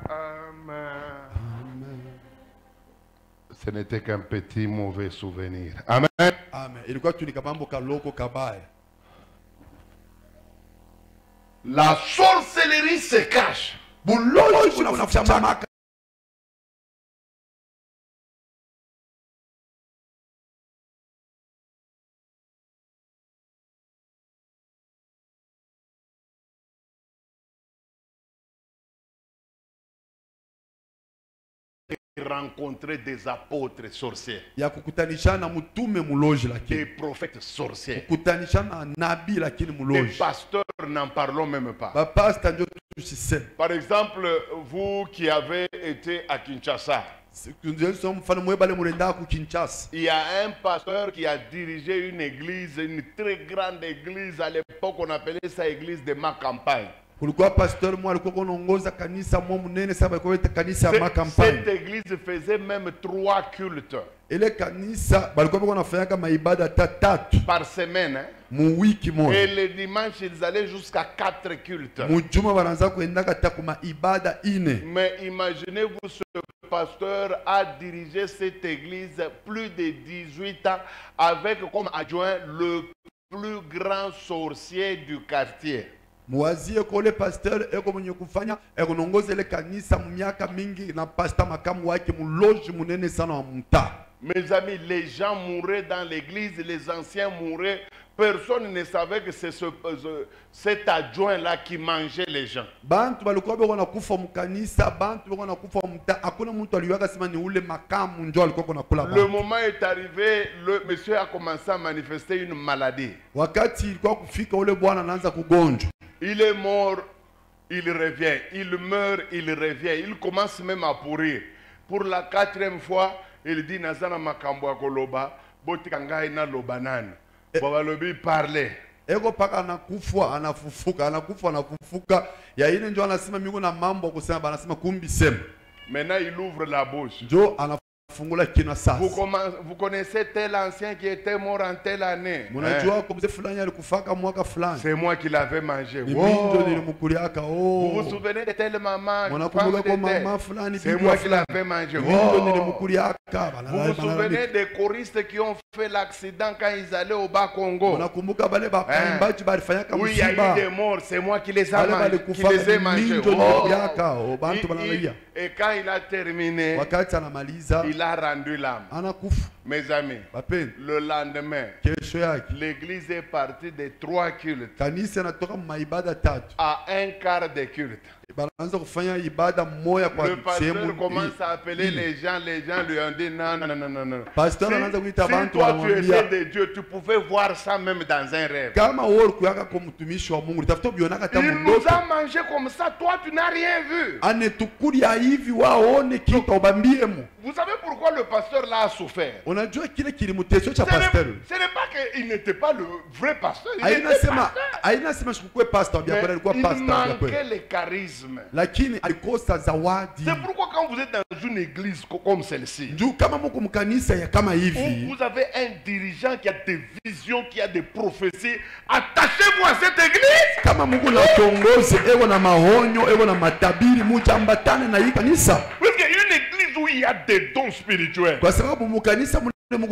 Amen. Ce n'était qu'un petit mauvais souvenir. Amen. Amen. Ilikuwa tu ni kabambo kaloko kabaya. La sorcellerie se cache. Buloji unaficha rencontrer des apôtres sorciers, ya kukutanishana mutume muloji des lakini prophètes sorciers, kukutanishana nabii lakini des muloji. pasteurs, n'en parlons même pas. Bapasta ndio tusiseme. Par exemple, vous qui avez été à Kinshasa, Mfano mwebale murenda ku Kinshasa. il y a un pasteur qui a dirigé une église, une très grande église. À l'époque, on appelait ça église de ma campagne. kulikuwa pasteur mwa alikuwa kuongoza kanisa mwa munene sasa balikuwa ita kanisa ya makampani. Cette église faisait même 3 cultes. Ile kanisa balikuwa wanafanya kama ibada tatu par semaine, hein? Mu wiki moja. Et le dimanche ils allaient jusqu'à 4 cultes. Mujuma wanaanza kuenda kata kuma ibada ine. Mais imaginez-vous, ce pasteur a dirigé cette église plus de 18 ans avec comme adjoint le plus grand sorcier du quartier. Muwazie kole pasteur eko mwenye kufanya ekonongoza ile kanisa miaka mingi na pastor makamu wake muloji munene sana wa mtaa. Mes amis, les gens mouraient dans l'église, les anciens mouraient. Personne ne savait que c'est cet adjoint-là qui mangeait les gens. Bantu balikuwa beko nakufa mkanisa, bantu beko nakufa mtaa. Hakuna mtu aliwaka sema ni ule makamu ndio alikuwa nakula bantu. Le moment est arrivé, le monsieur a commencé à manifester une maladie. Wakati ilikuwa kufika ule bwana anaanza kugonjwa. Il est mort, il revient. Il meurt, il revient. Il commence même à pourrir. Pour la 4e fois, il dit Nazana makambo koloba, botikangai na lobanane. Bobalobi parler. Ego paka anakufa anafufuka. Ya ine ndio anasema miko na mambo kusema anasema kumbi sema. Maintenant il ouvre la bouche. Ndio anafungula kinywa sasa. Vous connaissez tel ancien qui était mort en telle année. Mnajua kwa mzee fulani alikufaka mwaka fulani. C'est moi qui l'avais mangé. Vous vous souvenez de telle maman? fulani c'est moi qui l'avais mangé. Vous vous souvenez des choristes qui ont fait l'accident quand ils allaient au Bas-Congo? Oui, il y a eu des morts, c'est moi qui les ai mangés. Et quand il a terminé, il a rendu l'âme. Mes amis, le lendemain, l'église est partie de 3 cultes à un quart de culte. Le pasteur commence à appeler les gens lui ont dit non. Si toi tu étais de Dieu, tu pouvais voir ça même dans un rêve. Il nous a mangé comme ça, toi tu n'as rien vu. Vous savez pourquoi le pasteur là a souffert? Ce n'est pas qu'il n'était pas le vrai pasteur. Il était pasteur. Mais il manquait le charisme. C'est pourquoi quand vous êtes dans une église comme celle-ci, où vous avez un dirigeant qui a des visions, qui a des prophéties, attachez-vous à cette église. Parce qu'il y a une église où il y a des dons spirituels. Même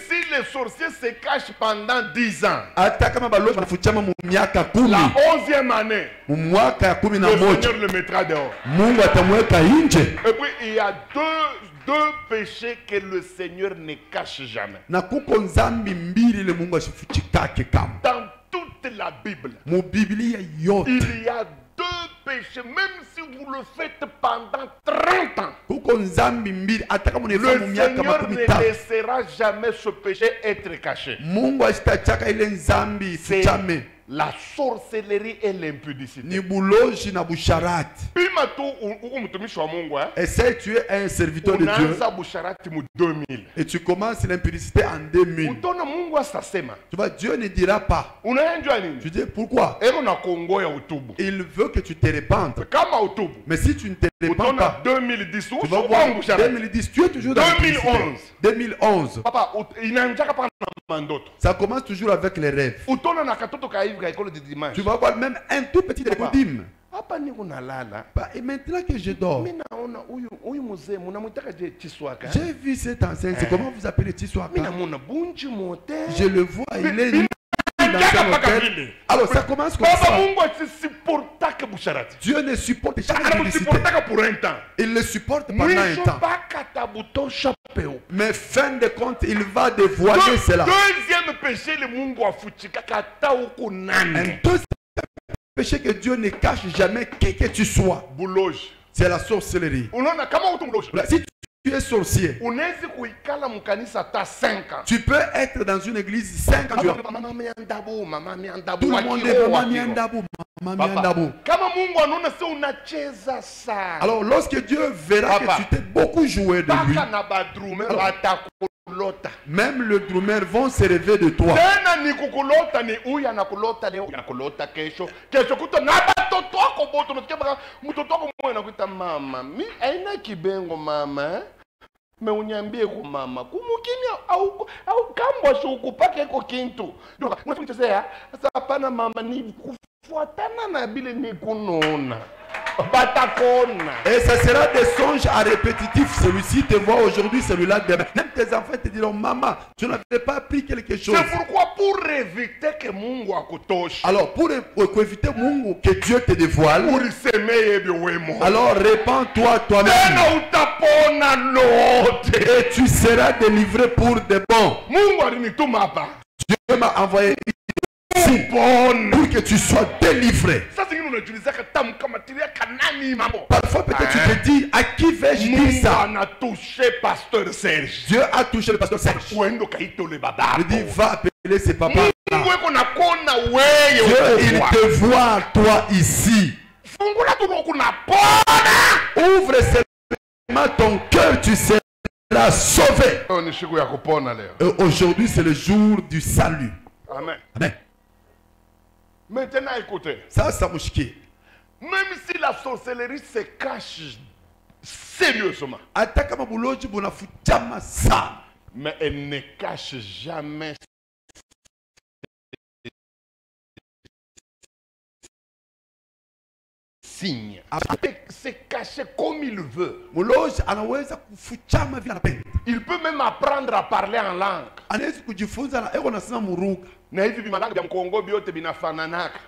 si les sorciers se cachent pendant 10 ans, la 11e année, le Seigneur le mettra dehors. Et puis il y a deux péchés que le Seigneur ne cache jamais. Dans toute la Bible, il y a 2 péchés, même si vous le faites pendant 30 ans, le Seigneur ne laissera jamais ce péché être caché. C'est la sorcellerie et l'impudicité. Essaye, tu es un serviteur de Dieu et tu commences l'impudicité en 2000. Tu vois, Dieu ne dira pas. Tu dis pourquoi? Il veut que tu te répandes. Mais si tu ne te répands pas, 2010, tu vas voir 2010, tu es toujours dans 2011. Papa, ça commence toujours avec les rêves. Tu vas voir même un tout petit décodim. Et maintenant que je dors, j'ai vu cet ancien. C'est comment vous appelez Tiswaka? Je le vois, il est dans un hôtel. Alors ça commence comme ça. Dieu ne supporte jamais l'illicité. Il le supporte pendant un temps. Mais fin de compte, il va dévoiler cela. Deuxième péché, le Mungu afuchika. Un deuxième péché que Dieu ne cache jamais, qui que tu sois. C'est la sorcellerie. Si tu es sorcier, tu peux être dans une église 5 ans. Tout le monde est maman. Alors lorsque Dieu verra que tu t'es beaucoup joué de lui, kukulota. Même le drummer vont se rêver de toi. Tena ni kukulota ni huyu anakulota leo, anakulota kesho. Kesho kuta na batoto wako boto unasikia baka mtoto wako mmoja anakuita mama. Mi aina kibengo mama. Me unyambie kwa mama. Kumukimya au kambwa shuku pake iko kintu. Ndio unachosea. Sasa hapana mama ni kufuatana na bile ni kunona. Et ça sera des songes à répétitif. Celui-ci te voit aujourd'hui, celui-là demain. Même tes enfants te diront, maman, tu n'avais pas appris quelque chose. C'est pourquoi pour éviter que Mungu akutoshe. Alors pour éviter Mungu que Dieu te dévoile. Alors répands-toi toi-même. Et tu seras délivré pour de bon. Dieu m'a envoyé ici pour que tu sois délivré. Parfois peut-être tu te dis, à qui vais-je dire ça? Dieu a touché le pasteur Serge. Il dit, va appeler ses papas. Dieu, il te voit toi ici. Ouvre seulement ton cœur, tu seras sauvé. Aujourd'hui c'est le jour du salut. Amen. Amen. Maintenant écoutez. Ça mouchiké. Même si la sorcellerie se cache sérieusement, mais elle ne cache jamais signe. C'est caché comme il veut. Il peut même apprendre à parler en langue.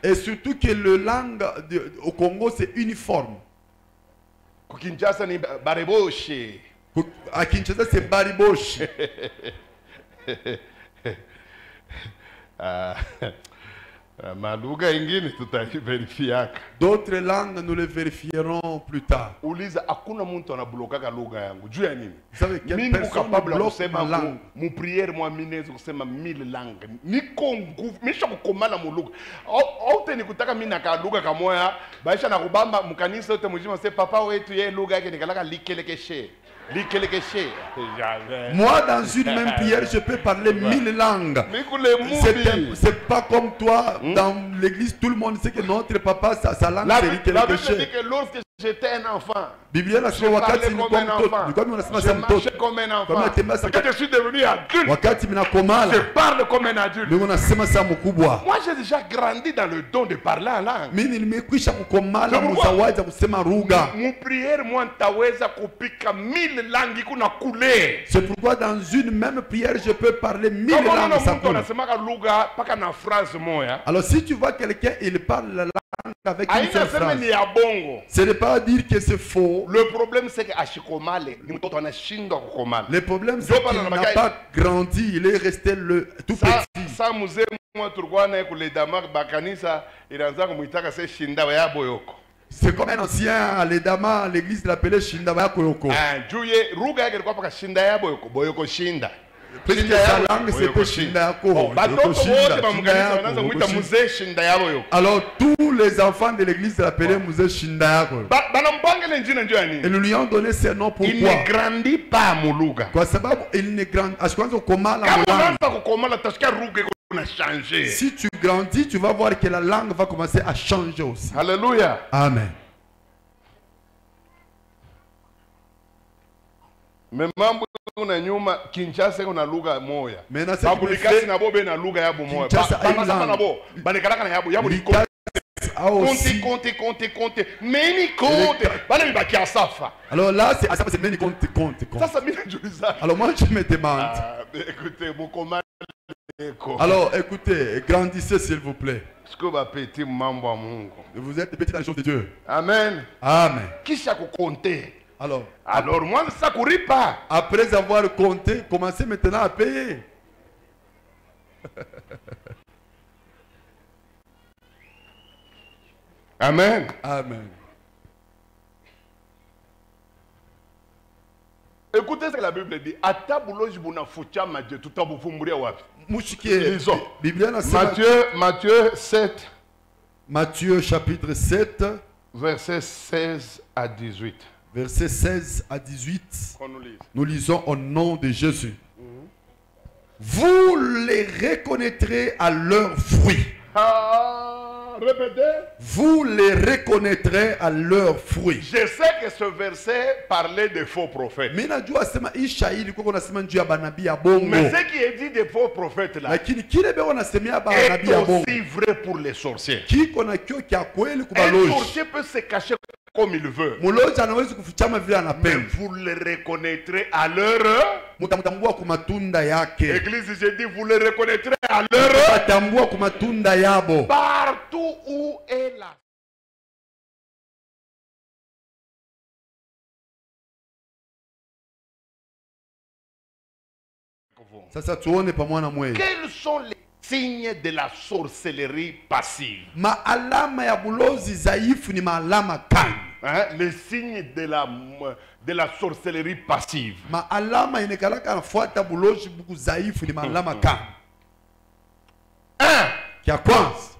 Et surtout que le langue au Congo c'est uniforme. À Kinshasa c'est bariboshi. D'autres langues nous les vérifierons plus tard. Vous savez quelle personne bloque ma langue? Mon prière moi minez kusema 1000 langues. Niko nguvu. Misha kukomala muluga. Ote nikutaka mimi nakaluga kamoya. Baisha na kubamba mkanisa yote mjima se papa wetu ye lugha yake nikalaka likelekeshe. Moi, dans une même prière, je peux parler 1000 langues. C'est pas comme toi, dans l'église, tout le monde sait que notre papa, sa langue, c'est Likelekeshe. La Bible dit que lorsque j'étais un enfant, je parlais comme un enfant. Je marchais comme un enfant. Quand je suis devenu adulte, je parle comme un adulte. Moi, j'ai déjà grandi dans le don de parler en langue. Mon prière, moi, taweza kupika 1000 langues kuna coulé. C'est pourquoi dans une même prière, je peux parler 1000 langues sans coulé. Alors si tu vois quelqu'un, il parle la langue avec une seule phrase, ce n'est pas dire que c'est faux. Le problème c'est que le problème c'est qu'il n'a pas grandi, il est resté le tout petit. C'est comme un ancien à l'Edama, à l'église de l'appelé Shindabaya Koyoko. Puisque sa langue c'était Shindayako. Alors tous les enfants de l'église de l'appelé Mouzé Shindayako. Et nous lui ont donné ce nom pourquoi? Il ne grandit pas Muluga. Quoi sababu il ne grandit. Si tu grandis, tu vas voir que la langue va commencer à changer aussi. Alléluia. Amen. Mais mambo na nyuma Kinshasa kuna lugha moja. Publication na bobe na lugha yabo moja. Bana nabo banikalaka na yabo compte meni compte bana mibaki asafa. Alors là c'est asafa c'est meni compte. Ça mimi najuliza. Alors moi je me demande. Écoutez mon commande. Alors écoutez, grandissez s'il vous plaît. Petit mambo ya Mungu. Vous êtes petit dans les choses de Dieu. Amen. Amen. Kisha kukonte. Alors moi ça courit pas. Après avoir compté, commencez maintenant à payer. Amen. Amen. Écoutez ce que la Bible dit. Matthieu 7. Matthieu chapitre 7. Verset 16 à 18. Verset 16 à 18. Nous lisons au nom de Jésus. Vous les reconnaîtrez à leurs fruits. Ah, répétez. Vous les reconnaîtrez à leurs fruits. Je sais que ce verset parlait des faux prophètes. Mais najua sema ishairi kwa nasema njuu ya banabii ya bongo. Mais ce qui est dit des faux prophètes là Lakini kile beko nasemea est banabii ya bongo. aussi vrai pour les sorciers. Kiko na kio kia kweli Un kubaloji. sorcier peut se cacher comme il veut. Muloji anaweza kufichama vile Mais anapenda. vous les reconnaîtrez à leur... Mutamtambua kwa matunda yake. Église, je dis, vous les reconnaîtrez à leur... Mutatambua kwa matunda yabo. Partout où est la... Sasa tuone pamoja mwe. Quels sont les signes de la sorcellerie passive? Maalama ya bulozi dhaifu ni maalama kani? Hein? Les signes de la sorcellerie passive. Maalama inekalaka nafuata bulozi buku dhaifu ni maalama kani? Un, Kia kwanza,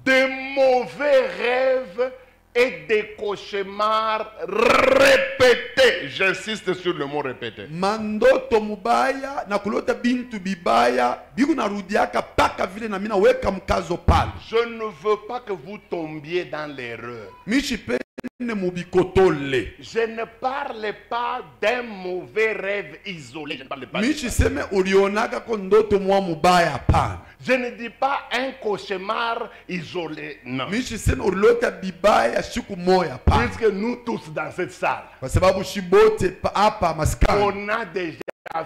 de mauvais rêves et des cauchemars répétés. J'insiste sur le mot répété. mandoto mubaya na kulota bintu bibaya biku narudiaka paka vile na mina weka mkazo pale. Je ne veux pas que vous tombiez dans l'erreur. Mishipene mubikotole. Je ne parle pas d'un mauvais rêve isolé. Je ne parle pas de ça. Mishiseme ulionaka ko ndoto mwa mubaya pana. Je ne dis pas un cauchemar isolé. Non. Mishiseme ulota bibaya siku moya pana. Puisque nous tous dans cette salle, Kwa sababu shibote hapa maskani. on a déjà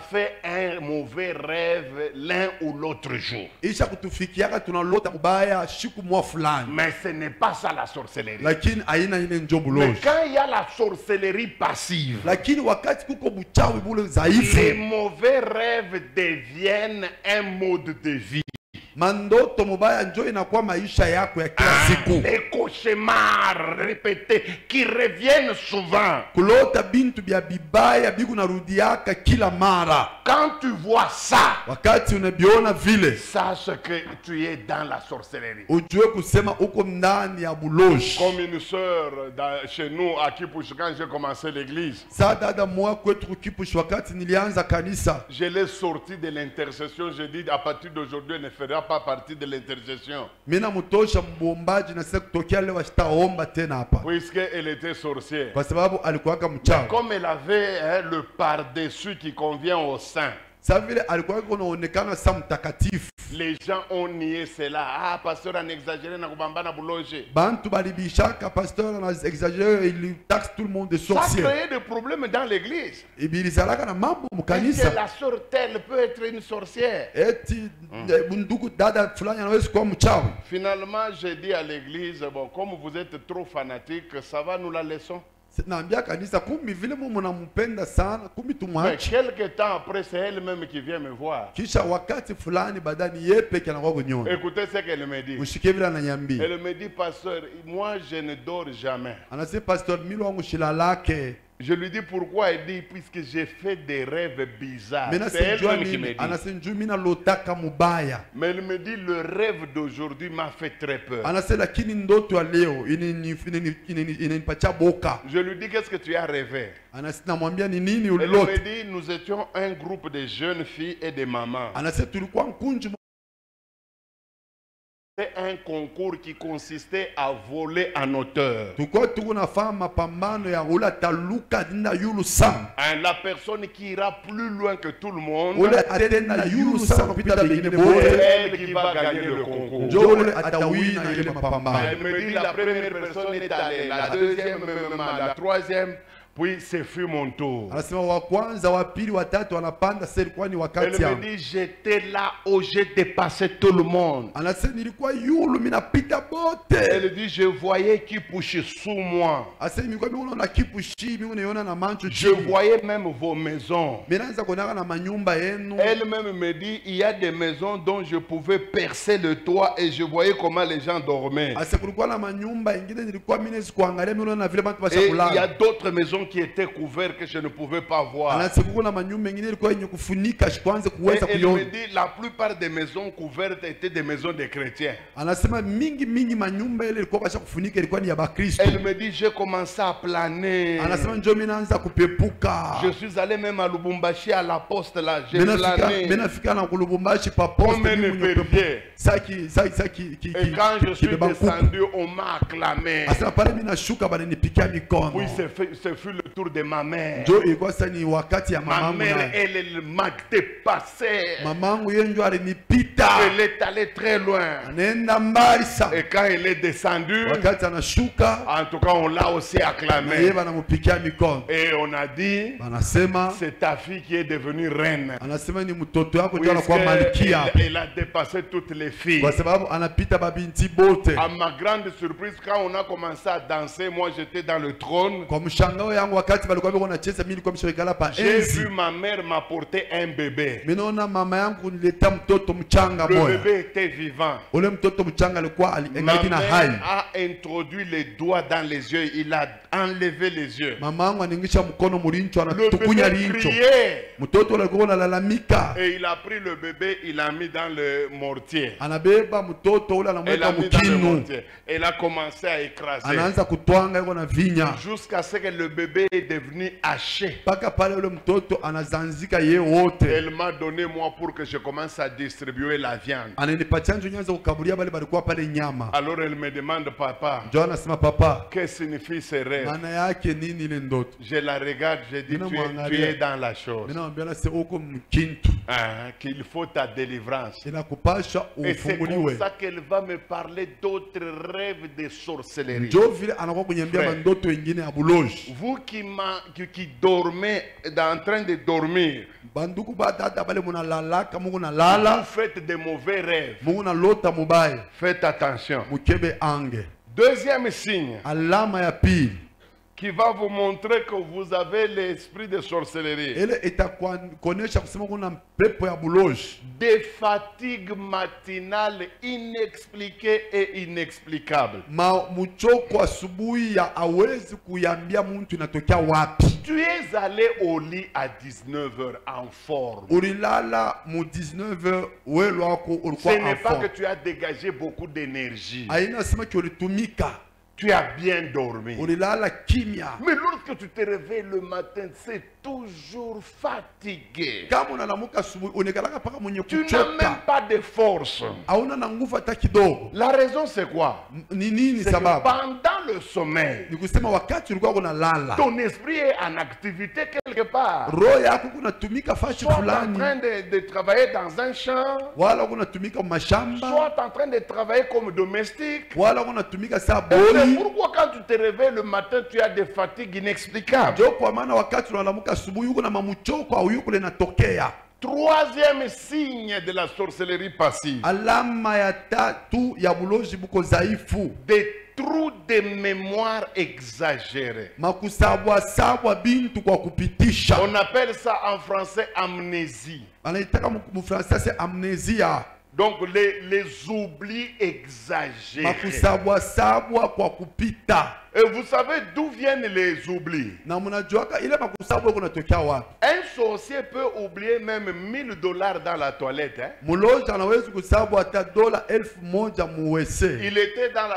fait un mauvais rêve l'un ou l'autre jour. Isha kutufikiaka tunalota mubaya siku mwa fulani. Mais ce n'est pas ça la sorcellerie. Lakini aina ile njobu Mais loji. quand il y a la sorcellerie passive, Lakini wakati kuko buchawi bule les dhaifu, mauvais rêves deviennent un mode de vie. mandoto mubaya njo inakuwa maisha yako ya kila siku. Les cauchemars répétés qui reviennent souvent. Kulota bintu bya bibaya biku narudiaka kila mara. Quand tu vois ça, Wakati unabiona vile, sache que tu es dans la sorcellerie. ujue kusema uko ndani ya buloji. Comme une sœur chez nous à Kipush, quand j'ai commencé l'église, Saa dada mwa kwetu kukipushi wakati nilianza kanisa, je l'ai sortie de l'intercession. Je dis à partir d'aujourd'hui, elle ne fera pas partie de l'intercession. mina mutosha mbombaji na sasa kutokea leo ashitaomba tena hapa. Puisqu'elle était sorcière. Kwa sababu alikuwaka mchawi. Comme elle avait le par-dessus qui convient au saint, Sasa vile alikuwaka unaonekana sa mtakatifu. les gens ont nié cela. Ah, pasteur, on exagéré na kubambana bouloge. Bantu balibishaka pasteur na exagere, il taxe tout le monde de Ça sorcier. crée des problèmes dans l'église. Ibilizalaka na mambo Est-ce que mkanisa. la sœur telle peut être une sorcière? Eti bunduku dada fulani anaweza kuwa mchawi. Finalement, j'ai dit à l'église, bon, comme vous êtes trop fanatique, ça va, nous la laissons. Naambia kanisa kumi vile mumu nampenda sana, kumi Mais tumwache. quelques temps après, c'est elle-même qui vient me voir. Kisha wakati fulani badani yepeke anakuwa kunyona. Écoutez ce qu'elle me dit. Mshike vile ananyambia. Elle me dit, pasteur, moi je ne dors jamais. Anasema pastor milo wangu shilalake. Je lui dis pourquoi. Elle dit, puisque j'ai fait des rêves bizarres. Mena C'est sijua elle-même qui me nini. dit. Anasema njoo mina lotaka mubaya. Mais elle me dit, le rêve d'aujourd'hui m'a fait très peur. Anasema lakini ndoto ya leo inanipatia boka. Je lui dis, qu'est-ce que tu as rêvé? Anasema namwambia ni nini Elle ulilota. me dit, nous étions un groupe de jeunes filles et de mamans. Anasema tulikuwa nkunju. C'était un concours qui consistait à voler en hauteur. Tulikuwa tuko nafanya mapambano ya ula taluka dinda yulu sana. La personne qui ira plus loin que tout le monde, Ule atenda yulu sana kupita bengine c'est bote. elle qui va gagner le concours. Njoo ule atawina ile mapambano. Elle me dit la première personne est allée, la deuxième, la troisième, puis ce fut mon tour. Anasema wa kwanza, wa pili, wa tatu wanapanda, sasa ilikuwa ni Elle wakati me yangu. dit, j'étais là où j'ai dépassé tout le monde. Anasema nilikuwa yulu mimi napita bote. Elle dit, je voyais qui poussait sous moi. Anasema nilikuwa mimi unaona kipushi, mimi unaona na mancho Je chini. voyais même vos maisons. Mimi naanza kuona na manyumba yenu. Elle-même me dit, il y a des maisons dont je pouvais percer le toit et je voyais comment les gens dormaient. Anasema kulikuwa na manyumba ingine nilikuwa mimi naweza kuangalia, mimi unaona vile watu Et il y a bashakulala. d'autres maisons maisons qui étaient couvertes que je ne pouvais pas voir. anasema kuna manyumba mengine ilikuwa yenye kufunika kwanza Et kuweza elle me kuiona. dit la plupart des maisons couvertes étaient des maisons de chrétiens. Anasema mingi manyumba ile ilikuwa basha kufunika ilikuwa ni ya Bakristo. Elle me dit j'ai commencé à planer. Anasema njoo mimi naanza kupepuka. Je suis allé même à Lubumbashi à la poste là, j'ai plané. Benafika na kulubumbashi pa Comme poste un mimi épervier. qui Et quand je suis descendu, on m'a acclamé. Asema pale mimi nashuka bananipikia mikono. Oui, ce fut le tour de ma mère. Njoo ilikuwa sasa ni wakati ya Ma mamangu mère, na elle m'a dépassé. mamangu yeye ndio alinipita. Elle est allée très loin. Anaenda mbali sana. Et quand elle est descendue, Wakati anashuka en tout cas, on l'a aussi na yeye acclamé. banamupikia mikono. Et on a dit, Anasema c'est ta fille qui est devenue reine. anasema ni mtoto wako ndio Puisque anakuwa malkia. elle a dépassé toutes les filles. Kwa sababu anapita babinti bote. À ma grande surprise, quand on a commencé à danser, moi j'étais dans le trône. Kwa mshangao yangu wakati balikuwa biko nacheza mimi nilikuwa mshirikala pa J'ai enzi. vu ma mère m'apporter un bébé. Mimi naona mama yangu nileta mtoto mchanga Le moja. bébé était vivant. Ule mtoto mchanga alikuwa Ma aliangalia na hai. mère a introduit les doigts dans les yeux. Il a enlevé les yeux. Mama yangu aningisha mkono mulincho Le anatukunya bébé lincho. criait. Mtoto alikuwa analalamika. Et il a pris le bébé, il l'a mis dans le mortier. Anabeba mtoto ule Elle anamweka l'a mis dans le mkinu. mortier. Elle a commencé à écraser. Anaanza kutwanga yuko na vinya. Jusqu'à ce que le bébé est devenu haché. Paka pale ule mtoto anazanzika yeye wote. Elle m'a donné moi pour que je commence à distribuer la viande. Ananipatia njo nyanza kukabulia bale balikuwa pale nyama. Alors elle me demande, papa, Njo anasema papa, que signifie ce rêve? maana yake nini ile ndoto? Je la regarde, je dis, Mina tu mwangalia. es dans la chose. Mimi naambia na uko mkintu. Hein, qu'il faut ta délivrance. Inakupasha Et c'est comme ufunguliwe. ça qu'elle va me parler d'autres rêves de sorcellerie. Njo vile anakuwa kunyambia Frère. mandoto wengine ya buloji. Vous qui dormez, en train de dormir, Banduku ba dada bale munalalaka Mungu vous nalala, faites de mauvais rêves. Mungu nalota mubaya. Faites attention. Mukebe ange. Deuxième signe Alama ya pili. qui va vous montrer que vous avez l'esprit de sorcellerie. Ele itakuonesha kusema kuna pepo ya buloji. Des fatigues matinales inexpliquées et inexplicables. Mchoko asubuhi ya awezi kuyambia mtu inatokea wapi. Tu es allé au lit à 19h en forme. Ulilala mu 19h welo wako Ce ulikuwa n'est pas que enfant. tu as dégagé beaucoup d'énergie. Haina sema ki ulitumika. Tu as bien dormi. Ulilala kimya. Mais lorsque tu te réveilles le matin, c'est toujours fatigué. Kama unalamuka asubuhi unekalaka paka mwenye Tu n'as même kuchoka. pas de force. Hauna na nguvu hata kidogo. La raison c'est quoi? Ni nini C'est que sababu? pendant le sommeil, Ni kusema wakati ulikuwa unalala, ton esprit est en activité quelque part. roho yako kunatumika fashi Soit en fulani, train de travailler dans un champ, wala kunatumika mashamba, soit en train de travailler comme domestique. wala kunatumika saa Et c'est boli. pourquoi quand tu te réveilles le matin, tu as des fatigues inexplicables. Ndio kwa maana wakati unalamuka asubuhi uko na mamuchoko au yuko natokea. Troisième signe de la sorcellerie passive. Alama ya tatu ya buloji buko dhaifu. Des trous de mémoire exagérés. Makusabwa bintu kwa kupitisha. On appelle ça en français amnésie. Anaitaka mfransa c'est amnesia. Donc les oublis exagérés. Makusabwa kwa kupita. Et vous savez d'où viennent les oublis? Na mnajuaka ile makusabwa kunatokea wapi? Un sorcier peut oublier même $1000 dans la toilette. Hein? Muloji anaweza kusabwa hata dola 1000 muwese. Il était dans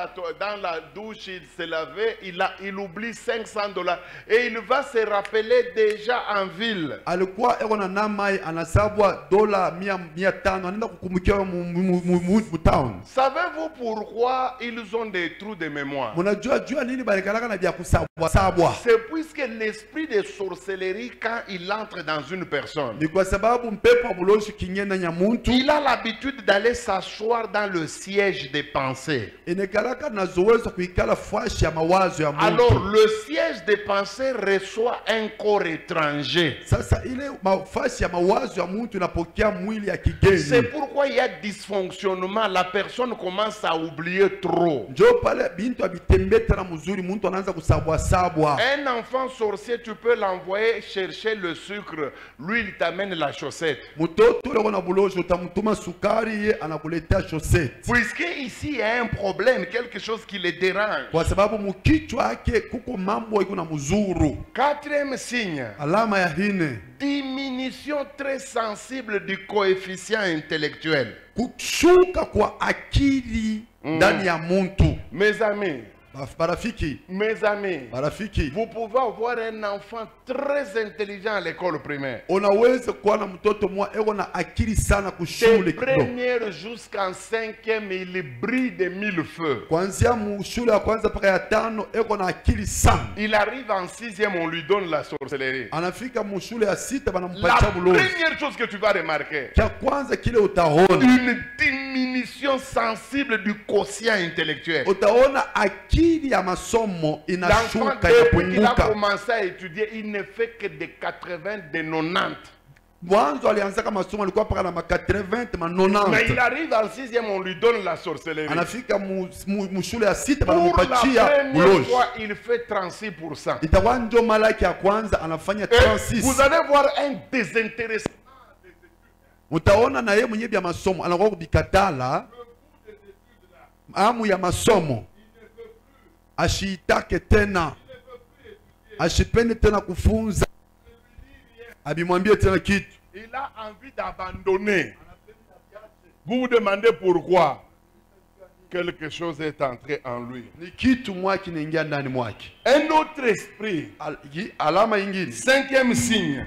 la douche, il se lavait, il oublie $500 et il va se rappeler déjà en ville. Alikuwa eko na namai anasabwa dola 500 anaenda kukumbukia mu town. Savez-vous pourquoi ils ont des trous de mémoire? Mnajua jua nini balikalaka na vya kusabwa? C'est puisque l'esprit de sorcellerie, quand il entre dans une personne, Ni kwa sababu mpepo wa buloji kinyenda nya muntu il a l'habitude d'aller s'asseoir dans le siège des pensées. inekalaka na zowezo kuikala fashi ya mawazo ya Alors muntu. le siège des pensées reçoit un corps étranger. Sasa ile fashi ya mawazo ya muntu inapokea mwili ya C'est kigeni. pourquoi il y a dysfonctionnement. La personne commence à oublier trop. Njo pale bintu abitembeta na mzuri mzuri mtu anaanza kusabwa sabwa. Un enfant sorcier, tu peux l'envoyer chercher le sucre, lui il t'amène la chaussette. Mtoto ule na buloji utamtuma sukari, ye anakuletea chaussette. Puisque ici il y a un problème, quelque chose qui le dérange. Kwa sababu mkichwa yake kuko mambo iko na mzuru. Quatrième signe. Alama ya hine, Diminution très sensible du coefficient intellectuel. kushuka kwa akili ndani ya muntu. Mes amis, Barafiki, mes amis, barafiki, vous pouvez avoir un enfant très intelligent à l'école primaire. unaweza kuwa na mtoto mwa eko na akili sana De kushule kidogo. première jusqu'en cinquième, il brille de mille feux. Kuanzia shule ya kwanza mpaka ya tano eko na akili sana. Il arrive en sixième, on lui donne la sorcellerie. Anafika shule ya sita La banampatia bulozi. première chose que tu vas remarquer, Cha kwanza kile utaona, une diminution sensible du quotient intellectuel. utaona akili ya masomo L'enfant, inashuka, depuis qu'il a inapunguka. commencé à étudier, il ne fait que de 80, de 90. Mwanzo alianzaka masomo alikuwa paka na ma 80 ma Mais il 90. arrive en sixième, on lui donne la sorcellerie. Anafika shule ya sita Pour la banampatia première bulozi. fois, il fait 36%. Itakuwa ndio mara yake ya kwanza anafanya Et vous 36. allez voir un désintéressement. Utaona na yeye mwenyewe bya masomo anakuwa kubikatala amu ya masomo, ashiitake tena, ashipende tena kufunza, abimwambie tena kitu. Il a envie d'abandonner. Vous vous demandez pourquoi. Quelque chose est entré en lui. Ni kitu mwaki naingia ndani mwake. Un autre esprit. Alama ingine, Cinquième signe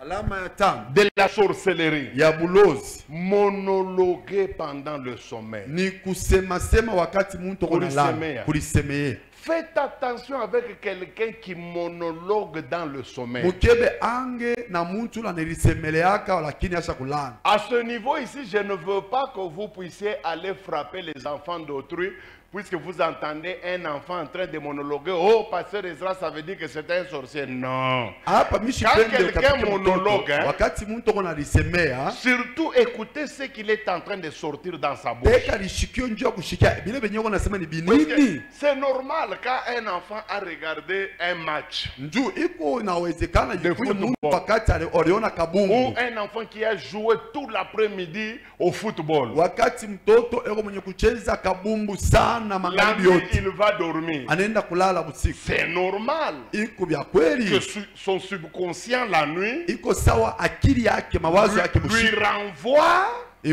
alama ya tano de la sorcellerie. ya bulozi Monologuer pendant le sommeil. ni kusema sema wakati mtu Kulisemea. analala, kulisemea. Faites attention avec quelqu'un qui monologue dans le sommeil. Mukebe ange na mtu la nilisemeleaka lakini asha kulala. À ce niveau ici, je ne veux pas que vous puissiez aller frapper les enfants d'autrui, puisque vous entendez un enfant en train de monologuer. Oh, pasteur Ezra, ça veut dire que c'est un sorcier. Non. Hapa Quand mishipende quelqu'un monologue, hein, wakati mtu kona lisemea, surtout écoutez ce qu'il est en train de sortir dans sa bouche. teka lishikio njoo kushikia bile benye kona sema ni Parce que binini. c'est normal quand un enfant a regardé un match Njoo iko inawezekana De yikuye football. mtu wakati aliona ou kabumbu. un enfant qui a joué tout l'après-midi au football. Wakati mtoto eko mwenye kucheza kabumbu sana La magharibi nuit, yote, il va dormir. anaenda kulala usiku. C'est normal Iko vya que kweli, son subconscient la nuit iko sawa, akili yake mawazo yake lui bushika renvoie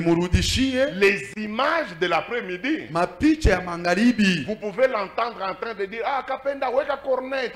imurudishie les images de l'après-midi. mapicha ya magharibi. Vous pouvez l'entendre en train de dire, ah, kapenda weka cornet,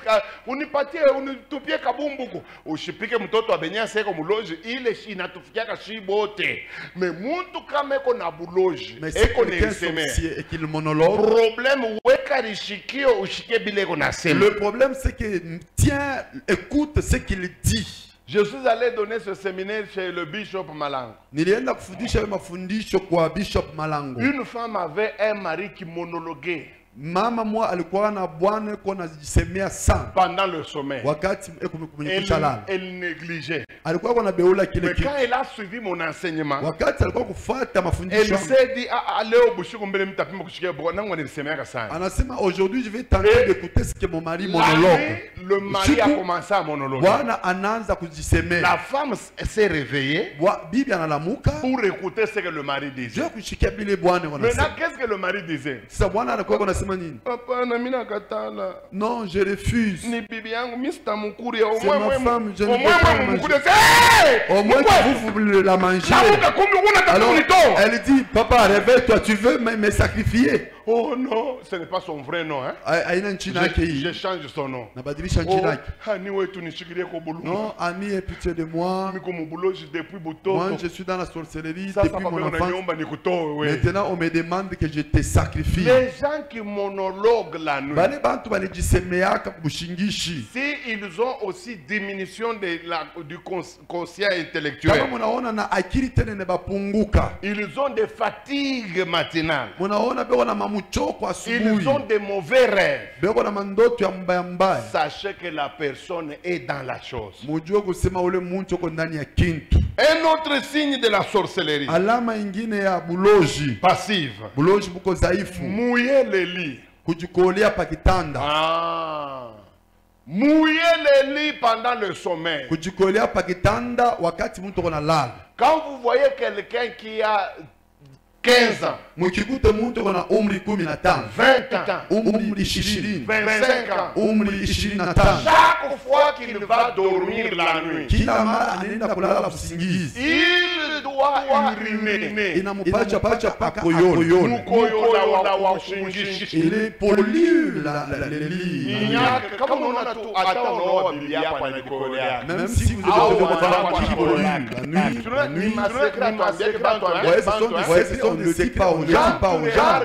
unipatie, unitupie kabumbuku. Ushipike mtoto abenya seko muloji, ile inatufikiaka shibote. Mais muntu kama eko na buloji, Mais eko quelqu'un neliseme. sorcier et qu'il monologue. Problème weka rishikio ushike bile eko na sema. Le problème c'est que tiens, écoute ce qu'il dit. Je suis allé donner ce séminaire chez le bishop Malango. Nilienda kufundisha mafundisho kwa Bishop Malango. Une femme avait un mari qui monologuait Mama mwa alikuwa na bwana iko najisemea sana pendant le sommeil. wakati kwenye kuchalala. Elle négligeait. Alikuwa kuna beula kile Mais kitu. quand elle a suivi mon enseignement, Wakati alikuwa kufuata mafundisho elle yangu, s'est dit, ah, leo bushiku mbele mtapima kushikia bwana wangu nisemea sana. anasema aujourd'hui je vais tenter Et d'écouter ce que mon mari La monologue. nuit, le mari a Usiku, commencé à monologuer. Bwana anaanza kujisemea. La femme s'est réveillée Bibi analamuka pour écouter ce que le mari disait. je kushikia bile bwana Maintenant, wanasema. qu'est-ce que le mari disait? Sasa bwana anakuwa anasema nini? Papa, na mimi nakatala. Non, je refuse. Ni bibi yangu mimi sitamkuria. Au C'est moins ma moi femme, je ne au peux moins pas moi manger. mkuria. Hey! Au moins Pourquoi? que vous voulez la manger. Namuka kumbe unataka Alors, kunitoa. elle dit, papa, réveille-toi, tu veux me sacrifier. Oh non, ce n'est pas son vrai nom, hein. Aina nchini yake Je hii. change son nom. Nabadilisha Oh, nchini yake. hani wetu nishikilie kwa bulungu. Non, Annie, aie pitié de moi. Miko mubuloji depuis Moi, butoto. je suis dans la sorcellerie Sasa depuis mon papa enfance. unaniomba nikutoe wewe. Maintenant, on me demande que je te sacrifie. Les gens qui monologuent la nuit, Bale bantu balijisemeaka kubushingishi. si ils ont aussi diminution du quotient intellectuel, Kama munaona na akili tena inabapunguka. ils ont des fatigues matinales, Munaona beko na mamuchoko asubuhi. ils ont des mauvais rêves. Beko na mandoto ya mbaya mbaya. Sachez que la personne est dans la chose. Mujue kusema ule muntu uko ndani ya kintu. Un autre signe de la sorcellerie Alama ingine ya buloji. passive, Buloji buko dhaifu. mouiller le lit. kujikolea pakitanda. Mouiller les lits pendant le sommeil. Kujikolea pakitanda wakati mtu kona lala. Quand vous voyez quelqu'un qui a 15 ans, mukikute mtu kona umri 15, 20 ans, umri 20, 25 ans, umri 25, chaque fois qu'il va dormir la nuit, kila mara anaenda kulala usingizi, il doit uriner. Inampacha pacha akoyola. Mukoyola wa ushingishi. Il pollue les lits. Kama unaona tu hata unaoa bibi yako anakoyola. Même si vous êtes votre femme qui pollue la nuit, on ne le dit pas aux gens, pas aux gens.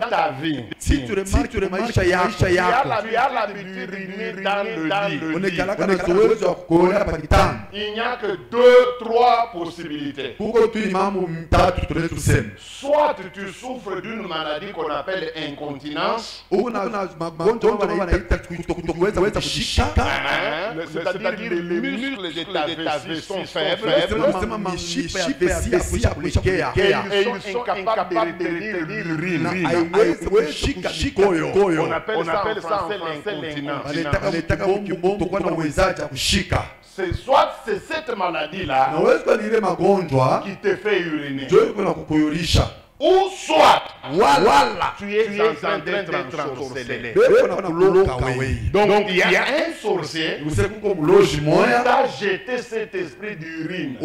Dans ta vie, si tu remarques maisha yako, tu as l'habitude d'uriner dans le lit. On est kalaka na zoezi wa kukoyola pakitanda. Il n'y a que 2, 3 possibilités. Kuko tu mambo mtatu tunaweza tuseme. Soit tu souffres d'une maladie qu'on appelle incontinence. Una magonjwa wanaita kutokuweza kushika. C'est-à-dire les muscles de ta vessie sont faibles. Sema mishipa ya vessie ya kushika. Et ils sont incapables de retenir l'urine. On appelle ça en français l'incontinence. C'est soit c'est cette maladie-là qui te fait uriner. Ou soit tu es en train d'être ensorcelé. Donc il y a un sorcier qui a jeté cet esprit d'urine.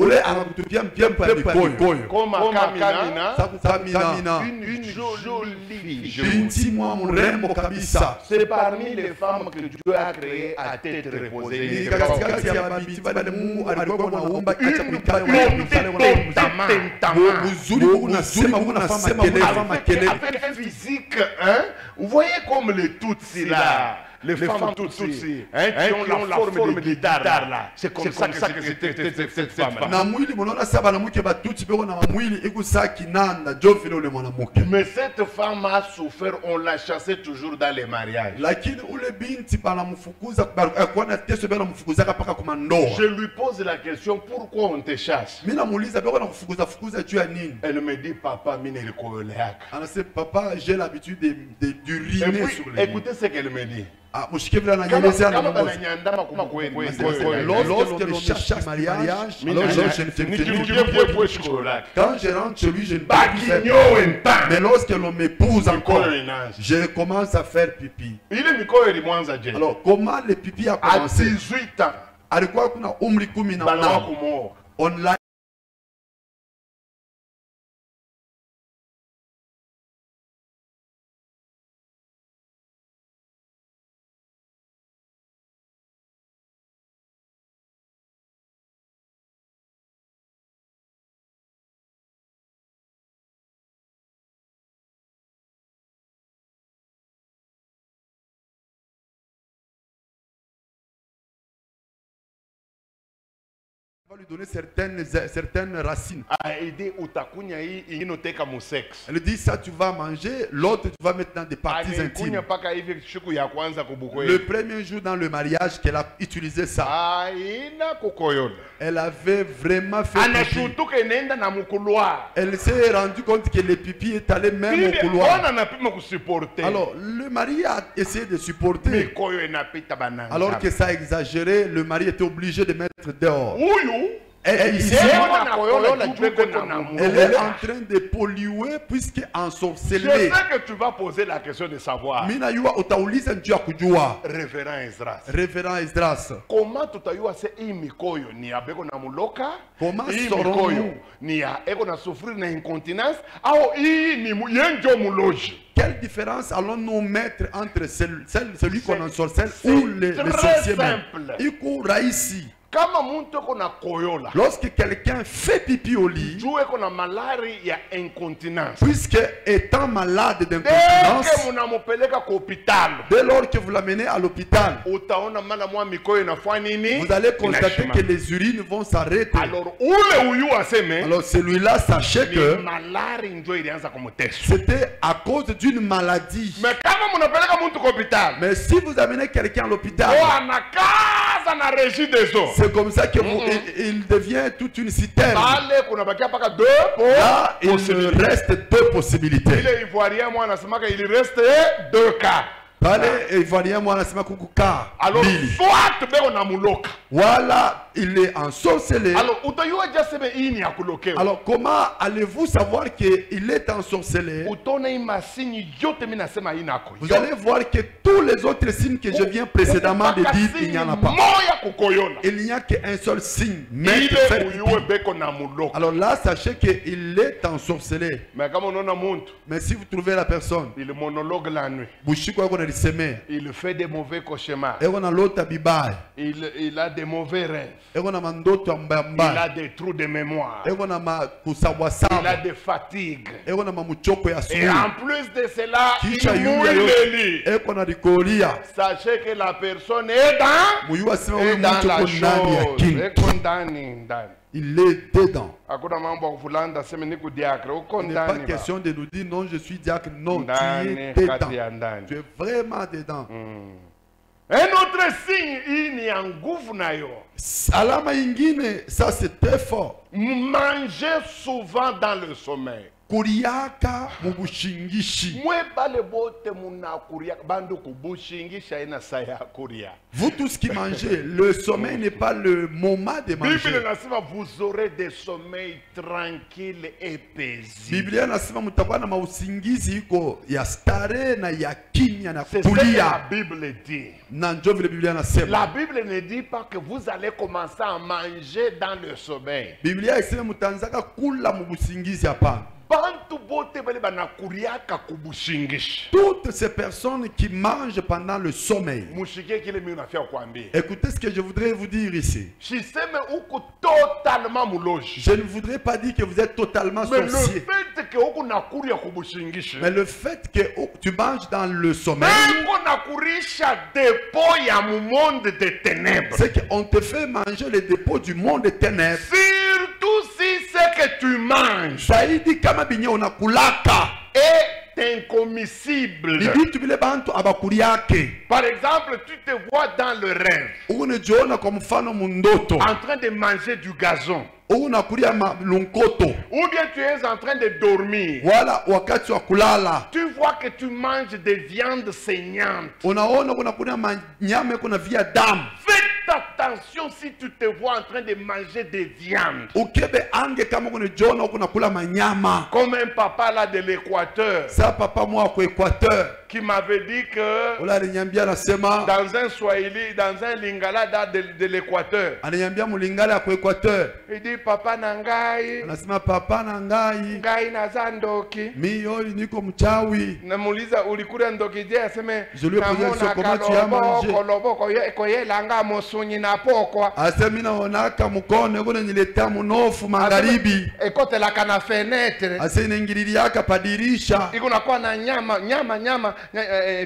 Comme à Kamina, une jolie fille. C'est parmi les femmes que Dieu a créées à tête reposée. Avec un physique, hein? Vous voyez comme les Tutsis là, les femmes Tutsis, qui ont la forme de guitare là. C'est comme ça que c'était cette femme. Mais cette femme a souffert, on l'a chassée toujours dans les mariages. Je lui pose la question, pourquoi on te chasse? Elle me dit, papa, papa, j'ai l'habitude d'uriner sur les. Écoutez ce qu'elle me dit. Lorsque l'on cherche un mariage, alors je ne fais plus. Quand je rentre chez lui, je ne peux plus faire. Mais lorsque l'on m'épouse encore, je commence à faire pipi. Alors comment le pipi a commencé? À 18 ans. On l'a. Va lui donner certaines racines. Elle dit ça tu vas manger, l'autre tu vas mettre dans des parties intimes. Le premier jour dans le mariage qu'elle a utilisé ça, elle avait vraiment fait pipi. Elle s'est rendue compte que le pipi est allé même au couloir. Alors le mari a essayé de supporter. Alors que ça a exagéré, le mari était obligé de mettre dehors. Elle est en train de polluer puisque ensorcelée. Je sais que tu vas poser la question de savoir. Révérend Esdras. Comment tutayua se imikoyo ni abeko na muloka? Comment saurons-nous ni eko na souffrir na incontinence au ni yenjo muloji? Quelle différence allons-nous mettre entre celui qu'on ensorcelle ou le sorcier même? Iko raisi. Lorsque quelqu'un fait pipi au lit, puisque étant malade d'incontinence, dès lors que vous l'amenez à l'hôpital, vous allez constater que les urines vont s'arrêter. Alors celui-là, sachez que c'était à cause d'une maladie. Mais si vous amenez quelqu'un à l'hôpital, C'est comme ça que il devient toute une citerne. Pale kunabakia paka deux Là, il possibilités. reste deux possibilités. Ile Ivoirien moi anasemaka il reste deux cas. Pale Ivoirien mwana sema kuku ka Alors mbili. soit beko na muloka. Voilà, il est ensorcelé. Alors utayua jaseme ini ya kulokewa. Alors comment allez-vous savoir qu'il est ensorcelé? Utona imasini yote mimi nasema inako. Vous allez voir que tous les autres signes que je viens précédemment de dire, il n'y en a pas. Moya kukoyona. Il n'y a qu'un seul signe. Mais Ile uyue beko na muloka. alors là, sachez qu'il est ensorcelé. Mais kama unaona muntu, Mais si vous trouvez la personne, il monologue la nuit. bushiko yako nalisemea, Il fait des mauvais cauchemars. eko na lota bibaya, Il a des mauvais rêves. eko na mandoto mbaya Il mbaya, a des trous de mémoire. eko na Il a makusabwasabwa, des fatigues. eko na mamuchoko ya Et suri, en plus de cela, kisha il yuya mouille yo le lit. eko na likolia. Sachez que la personne est dans, Muyua sema est huyu dans mtu la uko ndani ya chose. kintu. Eko ndani, ndani. Il est dedans. Hakuna mambo ya kuvulanda sema niko diacre. Uko Il n'est pas ndani. ba. question de nous dire non, je suis diacre. Non, tu Ndani, es kati ya dedans. ndani. Tu es vraiment dedans. Un autre signe, hii ni ya nguvu nayo. Alama ingine, ça c'est très fort. Manger souvent dans le sommeil. Kuriaka mubushingishi. Mwe bale bote munakuria bando kubushingisha ina saya kuria. Vous tous qui mangez, le sommeil n'est pas le moment de Bible manger. nasema vous aurez des sommeils tranquilles et paisibles. Biblia nasema mtakuwa na mausingizi iko ya stare na ya kimya na C'est ce que la kutulia. Bible dit. Na njo vile Biblia nasema. La Bible ne dit pas que vous allez commencer à manger dans le sommeil. Biblia iseme mutaanzaka kula mubusingizi hapana. Bantu bote bale banakuriaka kubushingisha. Toutes ces personnes qui mangent pendant le sommeil. Mushike kile mimi nafia kuambia. Écoutez ce que je voudrais vous dire ici. Shiseme uko totalement muloji. Je ne voudrais pas dire que vous êtes totalement Mais le sorcier. fait que uko nakuria kubushingisha. Mais le fait que tu manges dans le sommeil, Uko nakurisha dépôt ya mu monde des ténèbres. c'est qu'on te fait manger les dépôts du monde des ténèbres. Surtout si ce que tu manges Zaidi kama binye unakulaka. est incommissible. Bibitu bile bantu abakuliake. Par exemple, tu te vois dans le rêve Unajiona kwa mfano mundoto. en train de manger du gazon. Unakulia lunkoto. Ou bien tu es en train de dormir. Wala wakati wa kulala. Tu vois que tu manges des viandes saignantes. Unaona kuna manyama kuna via damu. Fais attention si tu te vois en train de manger des viandes. Ukebe ange kama kunajiona kuna kula manyama. Comme un papa là de l'Équateur Sa papa moi kwa Équateur. qui m'avait dit que Ola aliniambia nasema dans un Swahili, dans un Lingala de l'Équateur, ananiambia mulingala kwa Équateur. il dit papa nangai, Anasema papa na ngai ngai naza ndoki. mimi niko mchawi. Namuuliza ulikula ndoki je? Aseme Je lui ai posé la question, comment tu as mangé? kolobo koyelanga mosunyi na pokwa. Asema mimi naonaka mkono kuna niletea mnofu magharibi. Ekotelaka na fenêtre. Asema inaingililiaka padirisha. Iko nakuwa na nyama